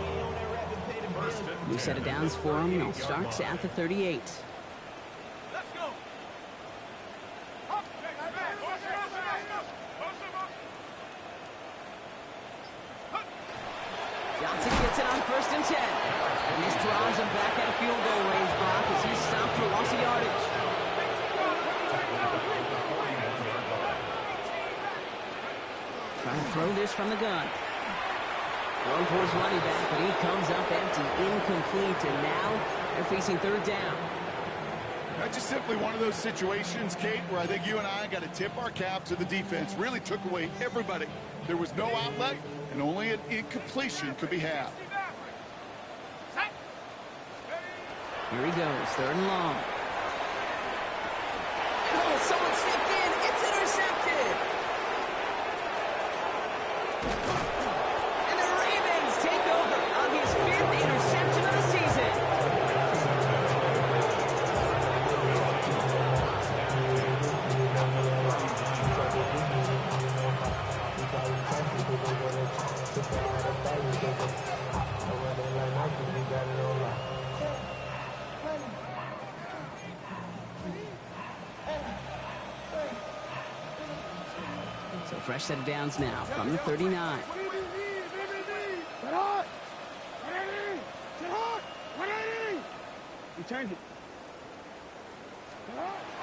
Speaker 1: New set of downs for him. They'll start at the 38. Johnson gets it on first and 10. And this draws him back at a field goal range, Brock, as he's stopped for loss of yardage. Trying to throw this from the gun. Throwing for his running back, but he comes up empty, incomplete, and now they're facing third down.
Speaker 3: That's just simply one of those situations, Kate, where I think you and I got to tip our cap to the defense. Really took away everybody. There was no outlet, and only an incompletion could be had.
Speaker 1: Here he goes, third and long. Oh, someone stepped in. It's intercepted. And the Ravens take over on his 5th interception of the season. A fresh set of downs now from the 39.
Speaker 2: He turns it.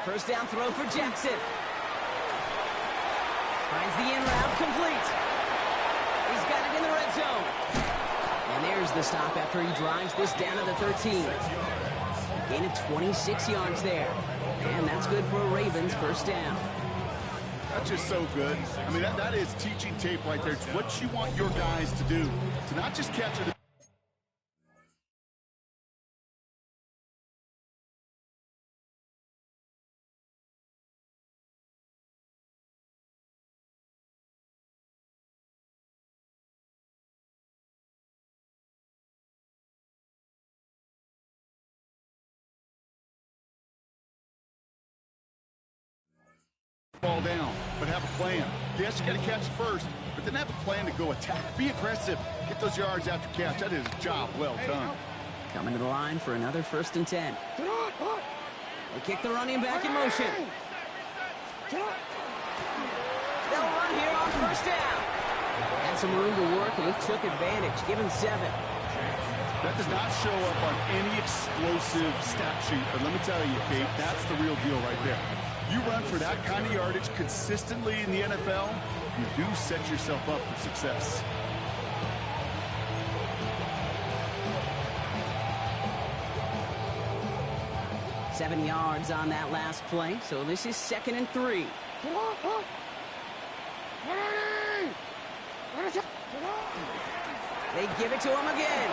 Speaker 1: First down throw for Jackson. Finds the in route complete. He's got it in the red zone. And there's the stop after he drives this down to the 13. A gain of 26 yards there. And that's good for a Ravens first down.
Speaker 3: That's just so good. I mean, that is teaching tape right there. It's what you want your guys to do. To not just catch it. Ball down, but have a plan. Yes, you got to catch it first, but then have a plan to go attack. Be aggressive. Get those yards after catch. That is a job well done.
Speaker 1: Coming to the line for another 1st and 10. They kick the running back in motion. They'll run here on first down. Had some room to work, and he took advantage. Give him 7.
Speaker 3: That does not show up on any explosive stat sheet, but let me tell you, Kate, that's the real deal right there. You run for that kind of yardage consistently in the NFL, you do set yourself up for success.
Speaker 1: Seven yards on that last play, so this is 2nd and 3. They give it to him again,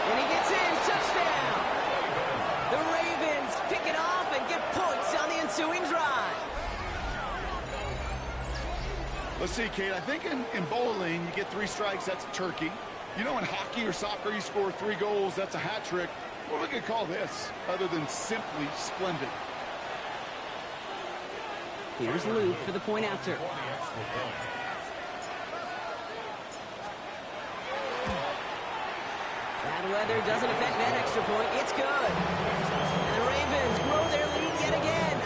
Speaker 1: and he gets in. Touchdown! The Ravens pick it off and get points on the ensuing drive.
Speaker 3: Let's see, Kate, I think in bowling, you get 3 strikes, that's a turkey. You know, in hockey or soccer, you score 3 goals, that's a hat trick. What are we going to call this, other than simply splendid?
Speaker 1: Here's Luke for the point after. Bad weather doesn't affect that extra point. It's good. And the Ravens grow their lead yet again.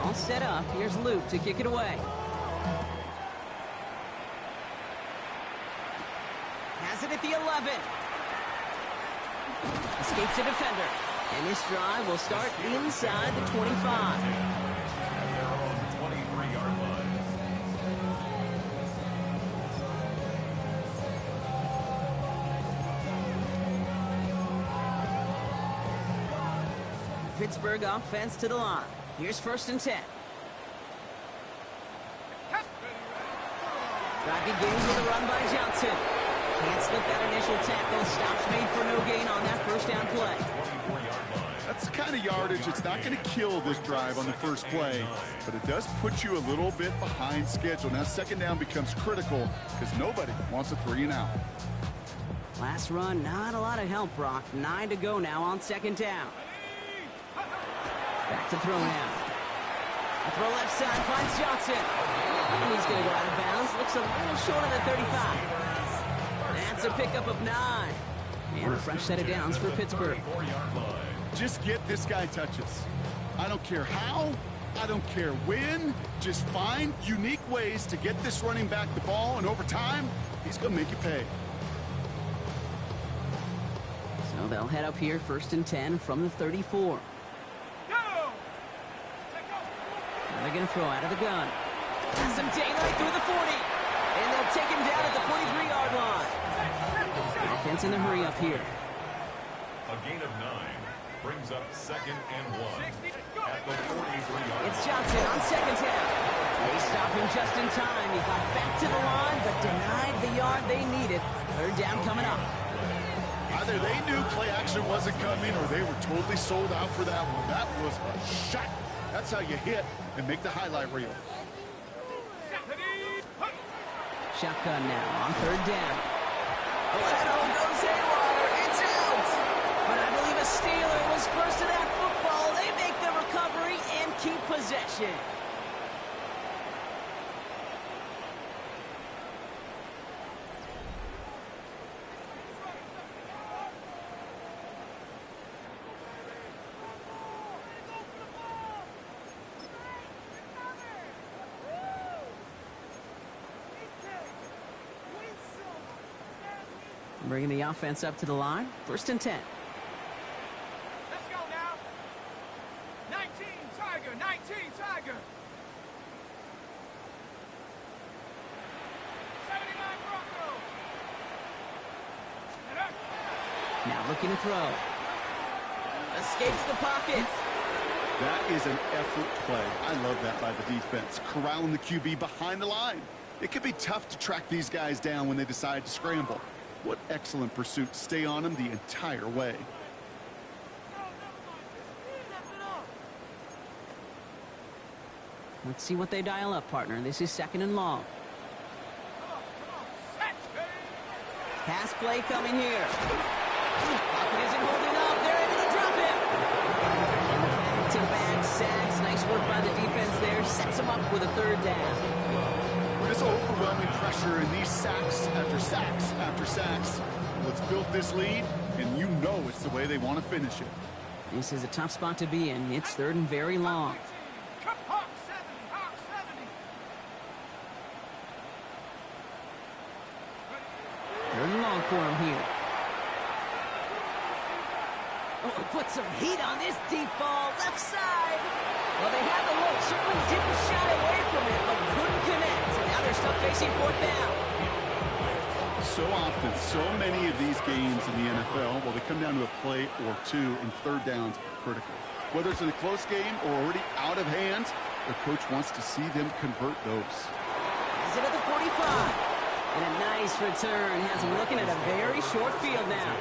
Speaker 1: All set up. Here's Luke to kick it away. Has it at the 11. Escapes a defender. And this drive will start inside the 25. Pittsburgh offense to the line. Here's 1st and 10. Drive begins with a run by Johnson. Can't slip that initial tackle. Stops made for no gain on that first down play.
Speaker 3: That's the kind of yardage it's not going to kill this drive on the first play, but it does put you a little bit behind schedule. Now 2nd down becomes critical because nobody wants a 3 and out.
Speaker 1: Last run, not a lot of help, Brock. 9 to go now on 2nd down. Back to throw now. A throw left side finds Johnson. And he's going to go out of bounds. Looks a little short of the 35. That's a pickup of 9. And a fresh set of downs for Pittsburgh.
Speaker 3: Just get this guy touches. I don't care how. I don't care when. Just find unique ways to get this running back the ball. And over time, he's going to make you pay.
Speaker 1: So they'll head up here 1st and 10 from the 34. They're going to throw out of the gun. Has some daylight through the 40. And they'll take him down at the 43-yard line. Offense in the hurry up here.
Speaker 4: A gain of 9 brings up 2nd and 1 at the 43-yard line.
Speaker 1: It's Johnson on 2nd down. They stop him just in time. He got back to the line, but denied the yard they needed. 3rd down coming up.
Speaker 3: Either they knew play action wasn't coming or they were totally sold out for that one. That was a shot. That's how you hit and make the highlight reel.
Speaker 1: Shotgun now on 3rd down. Leto goes haywire. It's out. But I believe a Steeler was first to that football. They make the recovery and keep possession. Bringing the offense up to the line. 1st and 10.
Speaker 5: Let's go now. 19 Tiger, 19 Tiger. 79 Bronco.
Speaker 1: Now looking to throw. Escapes the pocket.
Speaker 3: That is an effort play. I love that by the defense. Corralling the QB behind the line. It can be tough to track these guys down when they decide to scramble. What excellent pursuit. Stay on them the entire way.
Speaker 1: Let's see what they dial up, partner. This is 2nd and long. Pass play coming here. Pocket isn't holding up. They're able to drop him. Back-to-back sacks. Nice work by the defense there. Sets him up with a 3rd down.
Speaker 3: This overwhelming pressure and these sacks after sacks after sacks. Let's build this lead, and you know it's the way they want to finish it.
Speaker 1: This is a tough spot to be in. It's 3rd and very long.
Speaker 5: Hawk 70, Hawk 70.
Speaker 1: 3rd and long for him here. Oh, put some heat on this deep ball. Left side. Well, they had the look. Certainly didn't shy away from it, but couldn't connect. And now they're stuck facing 4th down.
Speaker 3: So often, so many of these games in the NFL, well, they come down to a play or two, and 3rd downs are critical. Whether it's in a close game or already out of hand, the coach wants to see them convert those.
Speaker 1: Has it at the 45. And a nice return. Has him looking at a very short field now.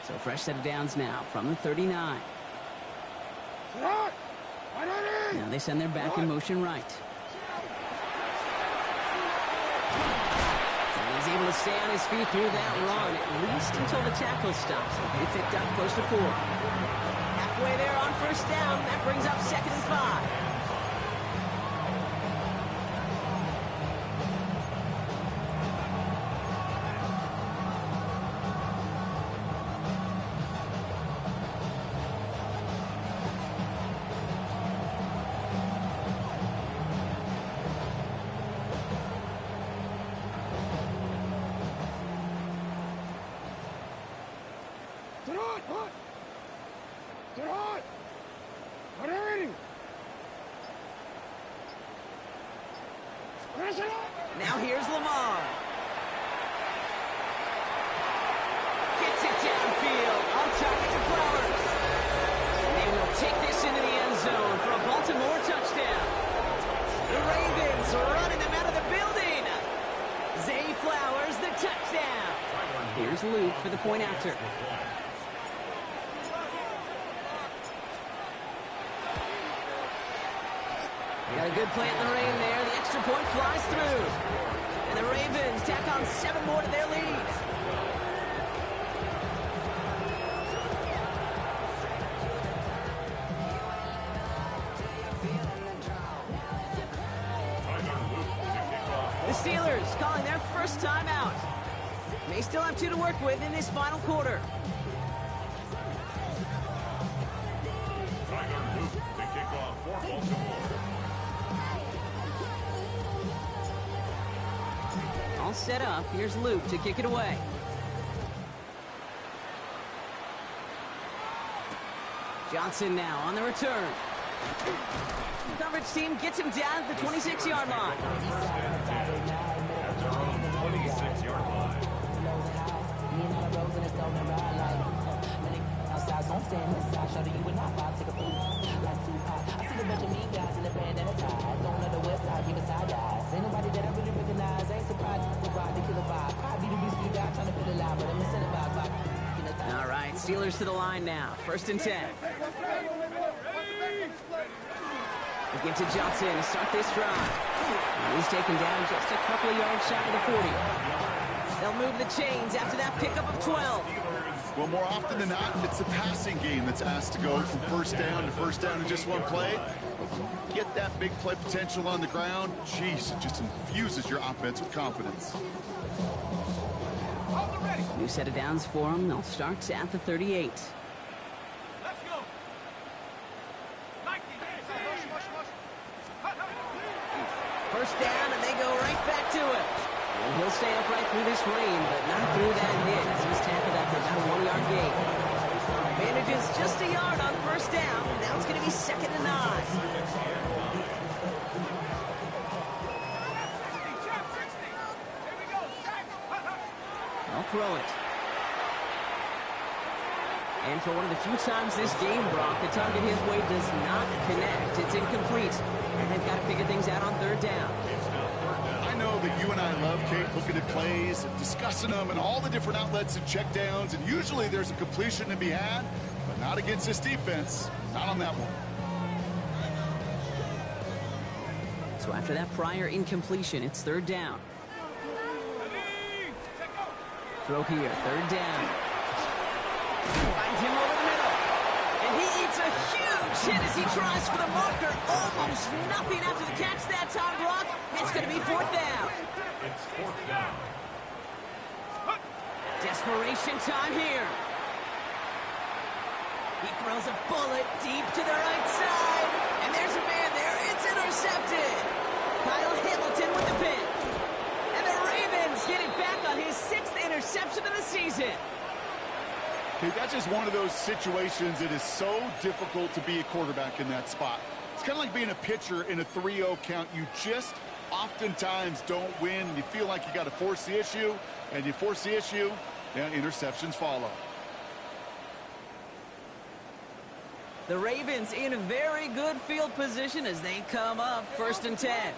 Speaker 1: So fresh set of downs now from the 39. Now they send their back in motion right. And he's able to stay on his feet through that run, at least until the tackle stops. He picked up close to 4. Halfway there on 1st down. That brings up 2nd and 5. Now here's Lamar. Gets it downfield. On target to Flowers. And they will take this into the end zone for a Baltimore touchdown. The Ravens running them out of the building. Zay Flowers, the touchdown. Here's Luke for the point after. Got a good play in the rain there. The extra point flies through. And the Ravens tack on 7 more to their lead. The Steelers calling their first timeout. May still have 2 to work with in this final quarter. All set up. Here's Luke to kick it away. Johnson now on the return. The coverage team gets him down at the 26-yard line.
Speaker 4: At their own 26-yard line.
Speaker 1: All right, Steelers to the line now. 1st and 10. They get to Johnson to start this drive. And he's taken down just a couple of yards shy of the 40. They'll move the chains after that pickup of 12.
Speaker 3: Well, more often than not, it's the passing game that's asked to go from first down in just one play. Get that big play potential on the ground. Jeez, it just infuses your offense with confidence.
Speaker 1: New set of downs for them. They'll start at the 38.
Speaker 5: Let's go.
Speaker 1: First down, and they go right back to it. And he'll stay upright through this rain, but not through that hit. As he's tackled after about a 1-yard gain. Manages just a yard on first down. Now it's going to be 2nd and 9. I'll throw it. And for one of the few times this game, Brock, the target his way does not connect. It's incomplete. And they've got to figure things out on 3rd down.
Speaker 3: I know that you and I love, Kate, looking at plays and discussing them and all the different outlets and checkdowns. And usually there's a completion to be had, but not against this defense. Not on that one.
Speaker 1: So after that prior incompletion, it's 3rd down. Throw here, 3rd down. Finds him over the middle. And he eats a huge hit as he tries for the marker. Almost nothing after the catch that time, Brock. It's going to be 4th down.
Speaker 4: It's 4th down.
Speaker 1: Desperation time here. He throws a bullet deep to the right side. And there's a man there. It's intercepted. Kyle Hamilton with the pick. And the Ravens get it back on his 6th interception of the season.
Speaker 3: Okay, that's just one of those situations that is so difficult to be a quarterback in that spot. It's kind of like being a pitcher in a 3-0 count. You just oftentimes don't win. You feel like you got to force the issue, and you force the issue, yeah, interceptions follow.
Speaker 1: The Ravens in a very good field position as they come up 1st and 10.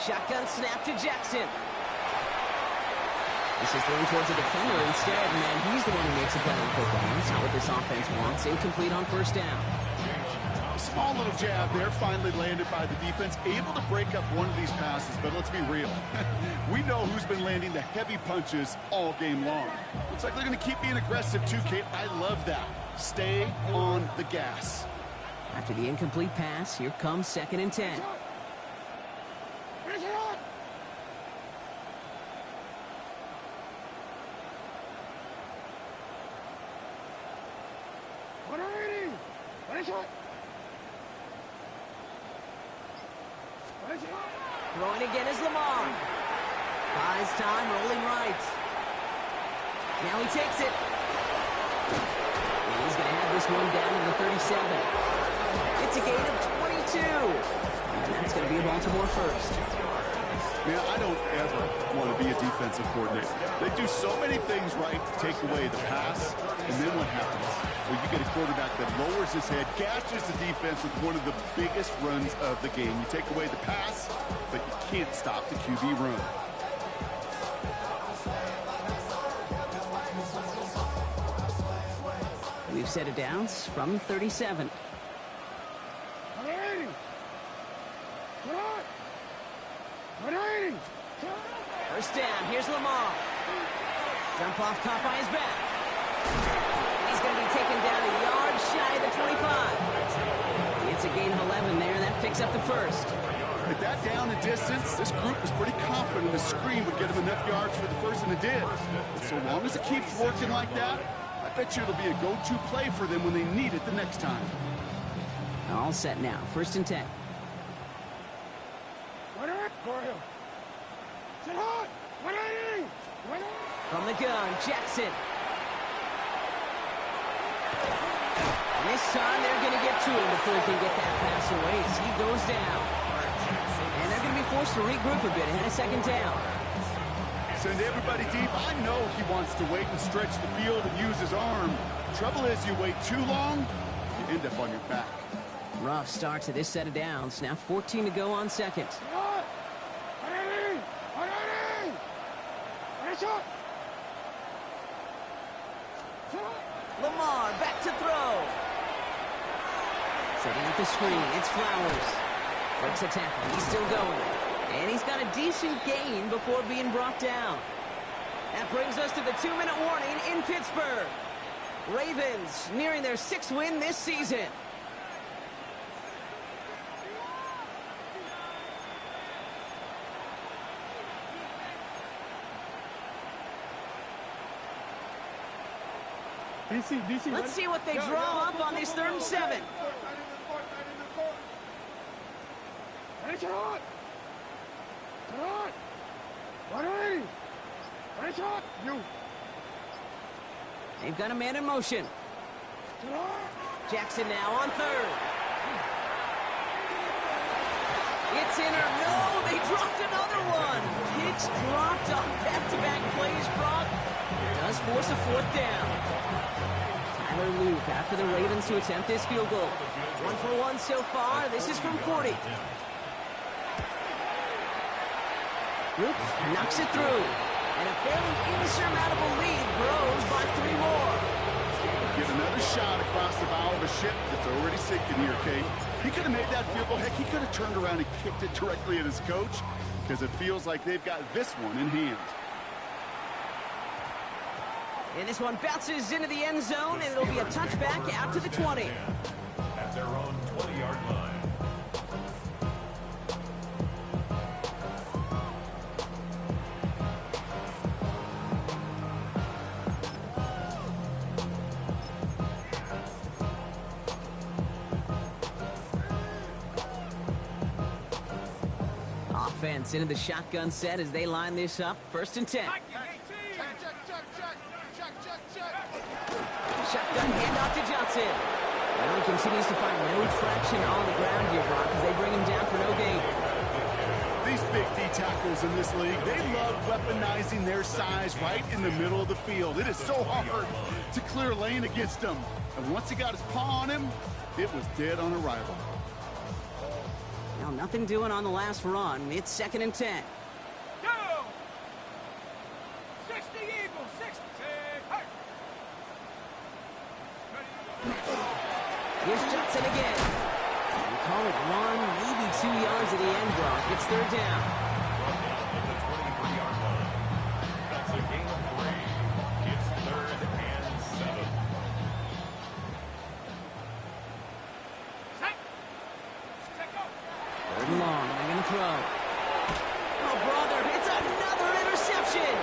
Speaker 1: Shotgun snap to Jackson. This is thrown towards a defender instead, and he's the one who makes a play on football. That's not what this offense wants. Incomplete on 1st down.
Speaker 3: A small little jab there, finally landed by the defense. Able to break up one of these passes, but let's be real. We know who's been landing the heavy punches all game long. Looks like they're going to keep being aggressive too, Kate. I love that. Stay on the gas.
Speaker 1: After the incomplete pass, here comes 2nd and 10. Throwing again is Lamar. Buys time, rolling right. Now he takes it. And he's going to have this one down to the 37. It's a gain of 22. And that's going to be a Baltimore first.
Speaker 3: Man, I don't ever want to be a defensive coordinator. They do so many things right to take away the pass, and then what happens? Well, you get a quarterback that lowers his head, gashes the defense with one of the biggest runs of the game. You take away the pass, but you can't stop the QB run.
Speaker 1: We've set it downs from 37. First down, here's Lamar. Jump off caught by his back. He's going to be taken down a yard shy of the 25. It's a gain of 11 there, and that picks up the first.
Speaker 3: With that down and distance, this group was pretty confident the screen would get him enough yards for the first, and it did. But so long as it keeps working like that, I bet you it'll be a go-to play for them when they need it the next time.
Speaker 1: All set now, 1st and 10. From the gun, Jackson. And this time they're going to get to him before he can get that pass away as he goes down. And they're going to be forced to regroup a bit ahead of 2nd down.
Speaker 3: Send everybody deep. I know he wants to wait and stretch the field and use his arm. Trouble is, you wait too long, you end up on your back.
Speaker 1: Rough start to this set of downs. Now 14 to go on 2nd. Lamar back to throw. Setting up the screen. It's Flowers. Breaks a tackle. He's still going. And he's got a decent gain before being brought down. That brings us to the 2-minute warning in Pittsburgh. Ravens nearing their 6th win this season.
Speaker 2: DC,
Speaker 1: Let's see what they draw up on this 3rd and 7. They've got a man in motion. Jackson now on 3rd. It's in or no, they dropped another one. Picks dropped on back-to-back plays, Brock. Does force a 4th down. Tyler Luke after the Ravens to attempt this field goal. 1 for 1 so far. This is from 40. Luke knocks it through. And a fairly insurmountable lead grows by 3 more.
Speaker 3: Get another shot across the bow of a ship that's already sinking here, Kate. He could have made that field goal. Heck, he could have turned around and kicked it directly at his coach because it feels like they've got this one in hand.
Speaker 1: And this one bounces into the end zone, and it'll be a touchback out to the 20.
Speaker 4: At their own 20-yard line.
Speaker 1: Offense into the shotgun set as they line this up. 1st and 10. Shotgun handoff to Johnson. Well, he continues to find no traction on the ground here, Brock, as they bring him down for no gain.
Speaker 3: These big D tackles in this league, they love weaponizing their size right in the middle of the field. It is so hard to clear a lane against them. And once he got his paw on him, it was dead on arrival.
Speaker 1: Now, nothing doing on the last run. It's 2nd and 10.
Speaker 5: Go! 60 Eagles, 60. Hey!
Speaker 1: Here's Johnson again. We call it 1, maybe 2 yards at the end, Brock. It's 3rd down.
Speaker 4: At the 23-yard line. That's a gain of 3. It's 3rd and 7.
Speaker 5: Set. Set go.
Speaker 1: 3rd and long. They're going to throw. Oh, brother, it's another interception.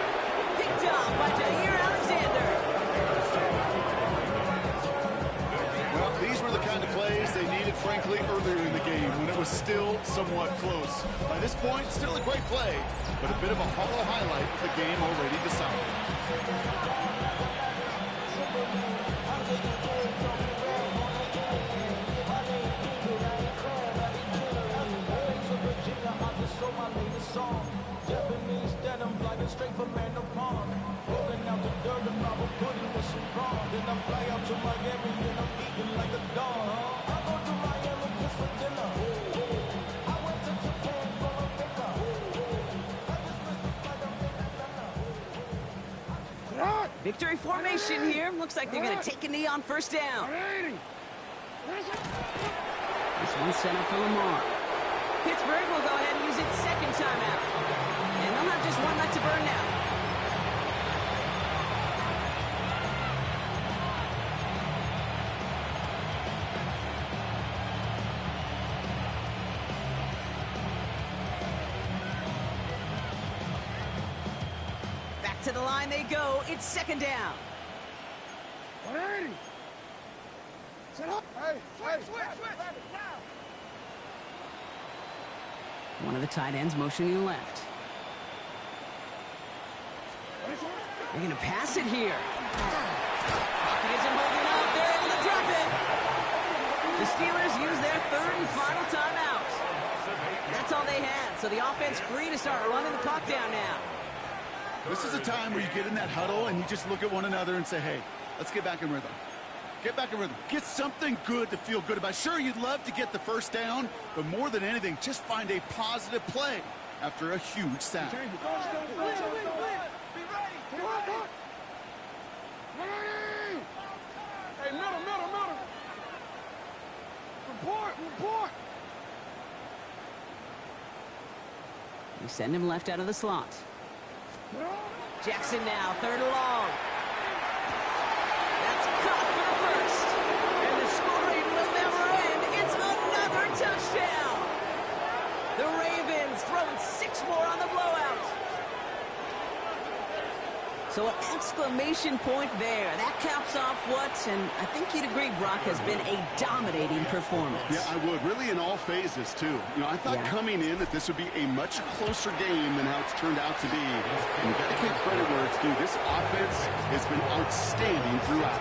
Speaker 1: Picked up by Jair Alexander.
Speaker 3: Well, these were the kind of plays they needed, frankly, earlier in the game when it was still somewhat close. By this point, still a great play, but a bit of a hollow highlight with the game already decided.
Speaker 6: Straight from Man Palm, rolling out the dirt and I will put it with some brawn. Then I fly out to Miami and I'm eating like a dog. I go to Miami just for dinner. I went to Japan for a pickup. I just missed the flight of
Speaker 1: Victory formation here. Looks like they're going to take a knee on 1st down. This one's set up for Lamar. Pittsburgh will go ahead and use its 2nd timeout. And they'll have just 1 left to burn now. Back to the line they go. It's 2nd down.
Speaker 2: 180. Set up. Hey.
Speaker 1: One of the tight ends motioning left. They're going to pass it here. Pocket isn't holding up. They're able to drop it. The Steelers use their 3rd and final timeout. That's all they had. So the offense free to start running the clock down now.
Speaker 3: This is a time where you get in that huddle and you just look at one another and say, hey, let's get back in rhythm. Get back in rhythm. Get something good to feel good about. Sure, you'd love to get the 1st down, but more than anything, just find a positive play after a huge sack.
Speaker 2: Hey, middle. Report.
Speaker 1: You send him left out of the slot. Jackson now, 3rd and long. That's caught for the first. And the scoring will never end. It's another touchdown. The Ravens throwing 6 more on the blowout. So an exclamation point there. That caps off what, and I think you'd agree, Brock, has been a dominating performance.
Speaker 3: Yeah, I would. Really in all phases, too. You know, I thought coming in that this would be a much closer game than how it's turned out to be. And you've got to give credit where it's due. This offense has been outstanding throughout.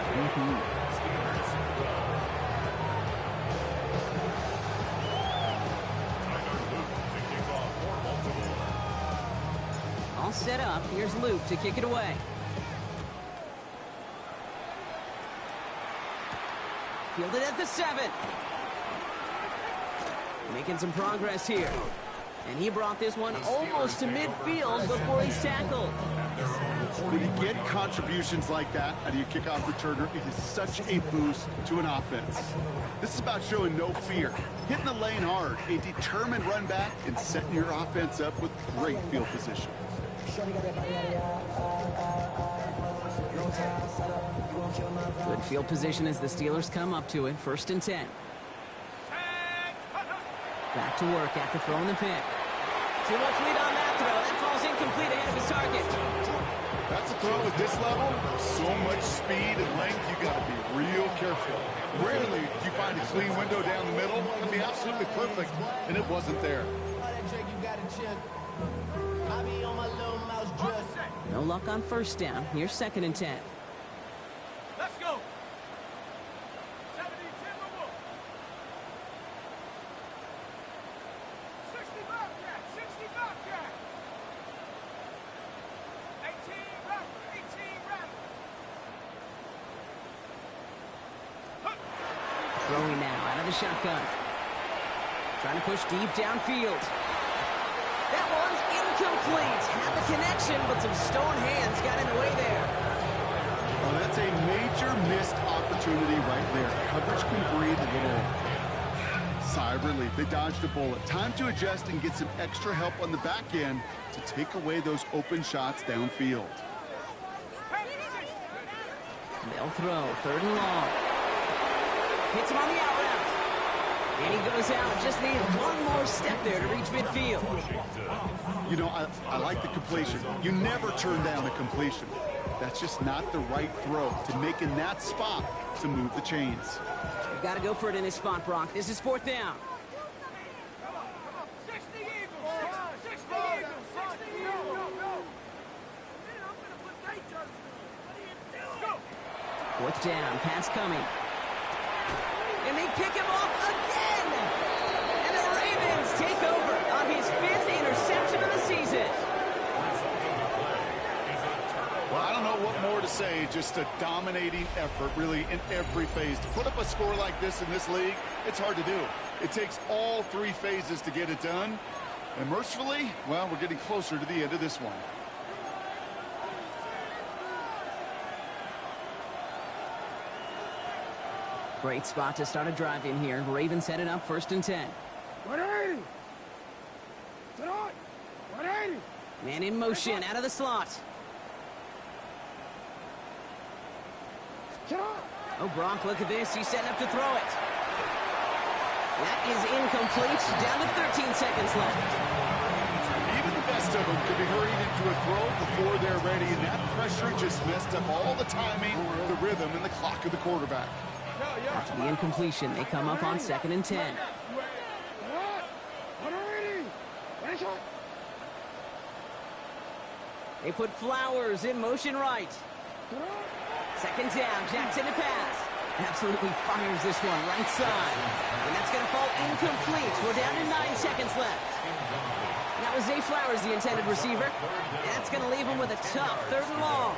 Speaker 1: All set up. Here's Luke to kick it away. Fielded at the 7. Making some progress here. And he brought this one almost to midfield before he's tackled.
Speaker 3: When you get contributions like that out of your kickoff returner, it is such a boost to an offense. This is about showing no fear, hitting the lane hard, a determined run back, and setting your offense up with great field position.
Speaker 1: Good field position as the Steelers come up to it. 1st and 10. Back to work after throwing the pick. Too much lead on that throw. That falls incomplete ahead of his target.
Speaker 3: That's a throw at this level. So much speed and length, you got to be real careful. Rarely do you find a clean window down the middle. It can be absolutely perfect, and it wasn't there.
Speaker 1: No luck on 1st down. Here's 2nd and 10.
Speaker 5: Let's go. 70, 60 Bobcat, 60 Bobcat. 18 Rapper, 18 Rapper.
Speaker 1: Throwing now out of the shotgun. Trying to push deep downfield. That one's incomplete. Had the connection, but some stone hands got in the way there.
Speaker 3: Well, that's a major missed opportunity right there. Coverage can breathe a little sigh of relief. They dodged a bullet. Time to adjust and get some extra help on the back end to take away those open shots downfield.
Speaker 1: They'll throw 3rd and long. Hits him on the out route. And he goes out. Just needed one more step there to reach midfield.
Speaker 3: You know, I like the completion. You never turn down a completion. That's just not the right throw to make in that spot to move the chains.
Speaker 1: You've got to go for it in his spot, Brock. This is 4th down.
Speaker 5: 60 Eagles, 60 Eagles, 60 Eagles. Go.
Speaker 1: 4th down. Pass coming. And they pick him off again. And the Ravens take over on his 5th interception of the season.
Speaker 3: Well, I don't know what more to say. Just a dominating effort, really, in every phase. To put up a score like this in this league, it's hard to do. It takes all 3 phases to get it done. And mercifully, well, we're getting closer to the end of this one.
Speaker 1: Great spot to start a drive in here. Ravens headed up 1st and 10.
Speaker 5: 180. Tonight. 180.
Speaker 1: Man in motion out of the slot. Oh, Brock, look at this. He's setting up to throw it. That is incomplete. Down to 13 seconds left.
Speaker 3: Even the best of them could be hurried into a throw before they're ready, and that pressure just messed up all the timing, the rhythm, and the clock of the quarterback.
Speaker 1: After the incompletion, they come up on 2nd and 10. They put Flowers in motion right. 2nd down, Jackson to pass. Absolutely fires this one right side. And that's going to fall incomplete. We're down to 9 seconds left. That was Zay Flowers, the intended receiver. That's going to leave him with a tough 3rd and long.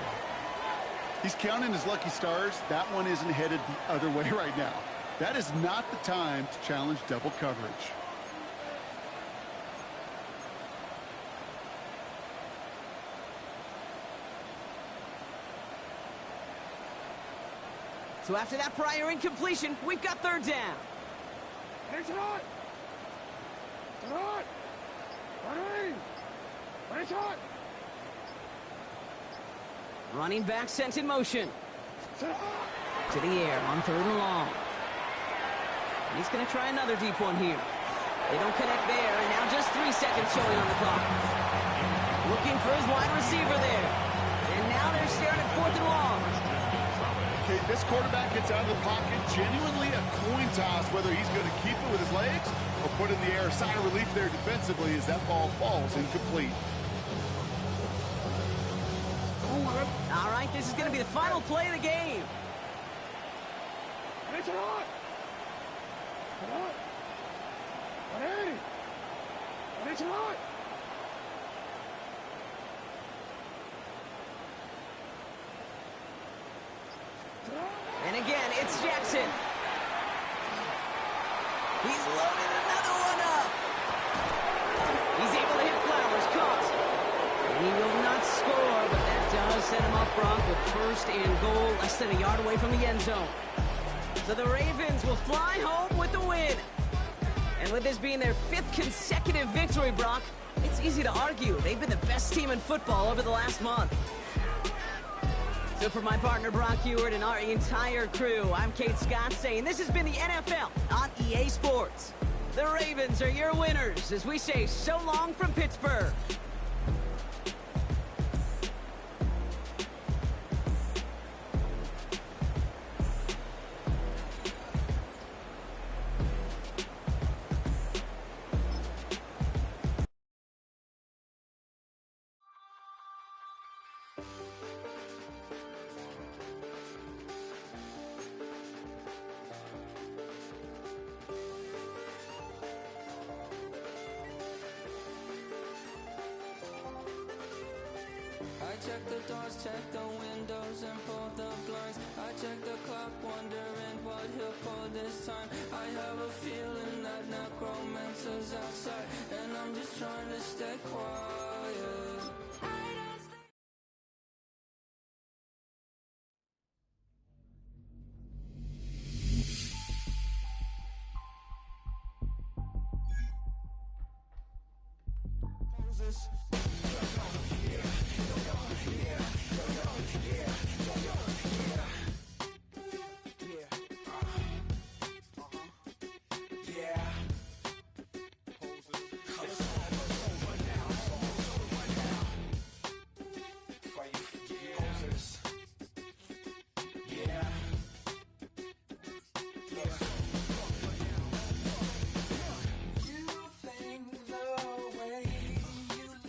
Speaker 3: He's counting his lucky stars. That one isn't headed the other way right now. That is not the time to challenge double coverage.
Speaker 1: So after that prior incompletion, we've got 3rd down.
Speaker 2: It's hot.
Speaker 1: Running back sent in motion. To the air on 3rd and long. He's going to try another deep one here. They don't connect there, and now just 3 seconds showing on the clock. Looking for his wide receiver there. And now they're staring at 4th and long.
Speaker 3: Okay, this quarterback gets out of the pocket, genuinely a coin toss, whether he's going to keep it with his legs or put it in the air. Sign of relief there defensively as that ball falls incomplete.
Speaker 1: All right, this is going to be the final play of the game.
Speaker 2: It's hot. It's hot.
Speaker 1: And again, it's Jackson. He's loaded another one up. He's able to hit Flowers, caught. And he will not score, but that does set him up, Brock, with 1st and goal, less than a yard away from the end zone. So the Ravens will fly home with the win. And with this being their 5th consecutive victory, Brock, it's easy to argue they've been the best team in football over the last month. So for my partner Brock Heward and our entire crew, I'm Kate Scott saying this has been the NFL on EA Sports. The Ravens are your winners as we say so long from Pittsburgh.
Speaker 7: I check the doors, check the windows, and pull the blinds. I check the clock, wondering what he'll pull this time. I have a feeling that necromancer's outside, and I'm just trying to stay quiet. Moses.